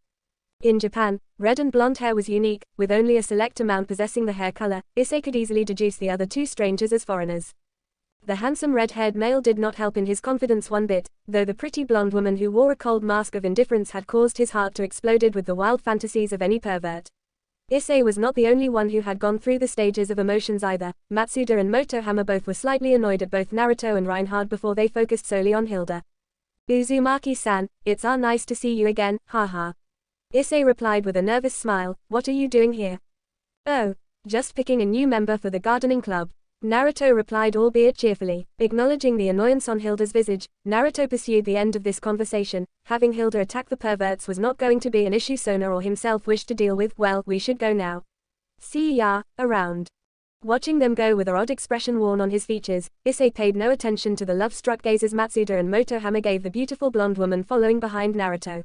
In Japan, red and blonde hair was unique, with only a select amount possessing the hair color. Issei could easily deduce the other two strangers as foreigners. The handsome red-haired male did not help in his confidence one bit, though the pretty blonde woman who wore a cold mask of indifference had caused his heart to explode with the wild fantasies of any pervert. Issei was not the only one who had gone through the stages of emotions either. Matsuda and Motohama both were slightly annoyed at both Naruto and Reinhard before they focused solely on Hilda. "Uzumaki-san, it's nice to see you again, haha." Issei replied with a nervous smile, "What are you doing here?" "Oh, just picking a new member for the gardening club." Naruto replied, albeit cheerfully. Acknowledging the annoyance on Hilda's visage, Naruto pursued the end of this conversation. Having Hilda attack the perverts was not going to be an issue Sona or himself wished to deal with. "Well, we should go now. See ya around." Watching them go with an odd expression worn on his features, Issei paid no attention to the love-struck gazes Matsuda and Motohama gave the beautiful blonde woman following behind Naruto.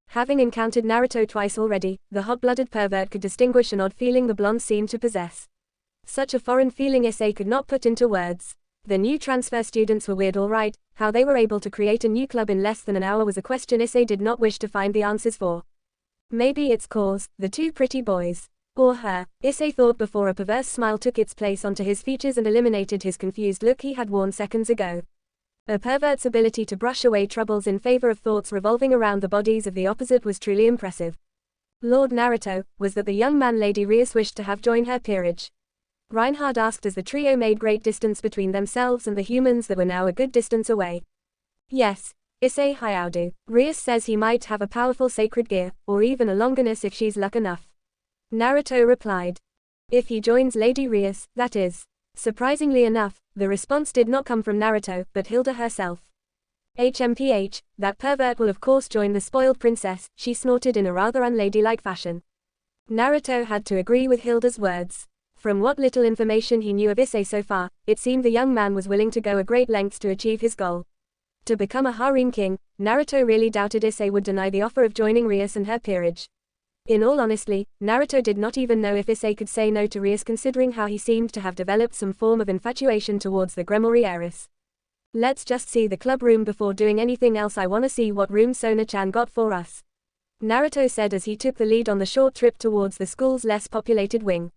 Having encountered Naruto twice already, the hot-blooded pervert could distinguish an odd feeling the blonde seemed to possess. Such a foreign feeling Issei could not put into words. The new transfer students were weird all right, how they were able to create a new club in less than an hour was a question Issei did not wish to find the answers for. Maybe it's cause, the two pretty boys. Or her, Issei thought before a perverse smile took its place onto his features and eliminated his confused look he had worn seconds ago. A pervert's ability to brush away troubles in favor of thoughts revolving around the bodies of the opposite was truly impressive. Lord Naruto, was that the young man Lady Rias wished to have joined her peerage? Reinhard asked as the trio made great distance between themselves and the humans that were now a good distance away. "Yes, Issei Hyaudu. Rias says he might have a powerful sacred gear, or even a Longinus if she's luck enough." Naruto replied. "If he joins Lady Rias, that is." Surprisingly enough, the response did not come from Naruto, but Hilda herself. "HMPH, that pervert will of course join the spoiled princess," she snorted in a rather unladylike fashion. Naruto had to agree with Hilda's words. From what little information he knew of Issei so far, it seemed the young man was willing to go a great lengths to achieve his goal. To become a harem king, Naruto really doubted Issei would deny the offer of joining Rias and her peerage. In all honesty, Naruto did not even know if Issei could say no to Rias considering how he seemed to have developed some form of infatuation towards the Gremory heiress. "Let's just see the club room before doing anything else. I wanna see what room Sona-chan got for us," Naruto said as he took the lead on the short trip towards the school's less populated wing.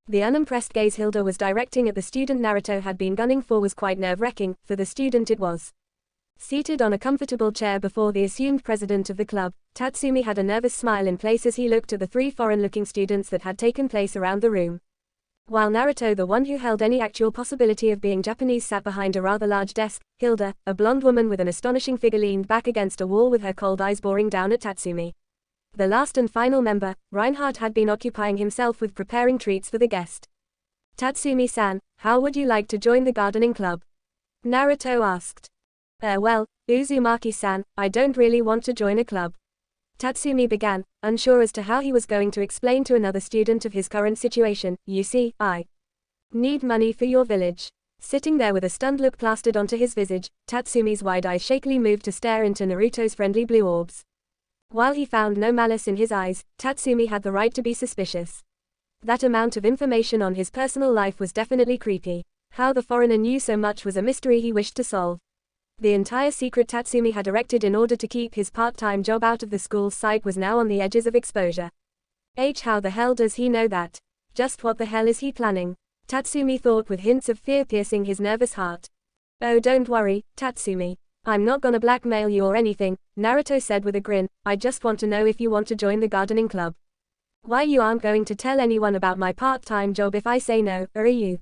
The unimpressed gaze Hilda was directing at the student Naruto had been gunning for was quite nerve-wracking, for the student it was. Seated on a comfortable chair before the assumed president of the club, Tatsumi had a nervous smile in place as he looked at the three foreign-looking students that had taken place around the room. While Naruto, the one who held any actual possibility of being Japanese, sat behind a rather large desk, Hilda, a blonde woman with an astonishing figure, leaned back against a wall with her cold eyes boring down at Tatsumi. The last and final member, Reinhard, had been occupying himself with preparing treats for the guest. "Tatsumi-san, how would you like to join the gardening club?" Naruto asked. Well, Uzumaki-san, I don't really want to join a club." Tatsumi began, unsure as to how he was going to explain to another student of his current situation. "You see, I need money for your village." Sitting there with a stunned look plastered onto his visage, Tatsumi's wide eyes shakily moved to stare into Naruto's friendly blue orbs. While he found no malice in his eyes, Tatsumi had the right to be suspicious. That amount of information on his personal life was definitely creepy. How the foreigner knew so much was a mystery he wished to solve. The entire secret Tatsumi had erected in order to keep his part-time job out of the school's sight was now on the edges of exposure. How the hell does he know that? Just what the hell is he planning? Tatsumi thought with hints of fear piercing his nervous heart. "Oh, don't worry, Tatsumi. I'm not gonna blackmail you or anything," Naruto said with a grin. "I just want to know if you want to join the gardening club. Why, you aren't going to tell anyone about my part-time job if I say no, or are you?"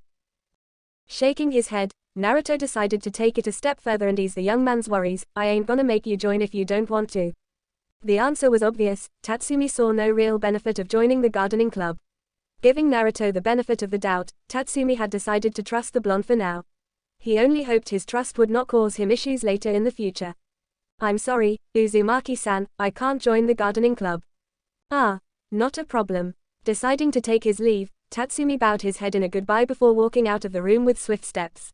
Shaking his head, Naruto decided to take it a step further and ease the young man's worries. "I ain't gonna make you join if you don't want to." The answer was obvious. Tatsumi saw no real benefit of joining the gardening club. Giving Naruto the benefit of the doubt, Tatsumi had decided to trust the blonde for now. He only hoped his trust would not cause him issues later in the future. "I'm sorry, Uzumaki-san, I can't join the gardening club. Ah, not a problem. Deciding to take his leave, Tatsumi bowed his head in a goodbye before walking out of the room with swift steps.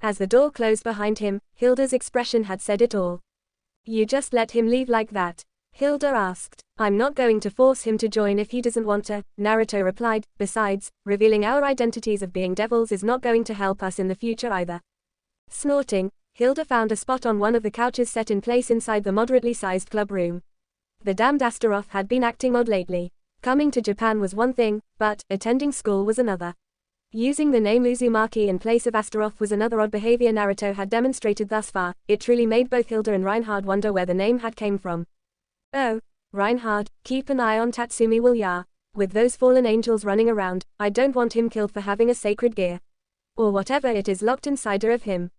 As the door closed behind him, Hilda's expression had said it all. You just let him leave like that? Hilda asked. I'm not going to force him to join if he doesn't want to, Naruto replied. Besides, revealing our identities of being devils is not going to help us in the future either. Snorting, Hilda found a spot on one of the couches set in place inside the moderately sized club room. The damned Astaroth had been acting odd lately. Coming to Japan was one thing, but attending school was another. Using the name Uzumaki in place of Astaroth was another odd behavior Naruto had demonstrated thus far. It truly made both Hilda and Reinhard wonder where the name had came from. Oh, Reinhard, keep an eye on Tatsumi will ya? With those fallen angels running around, I don't want him killed for having a sacred gear. Or whatever it is locked inside of him.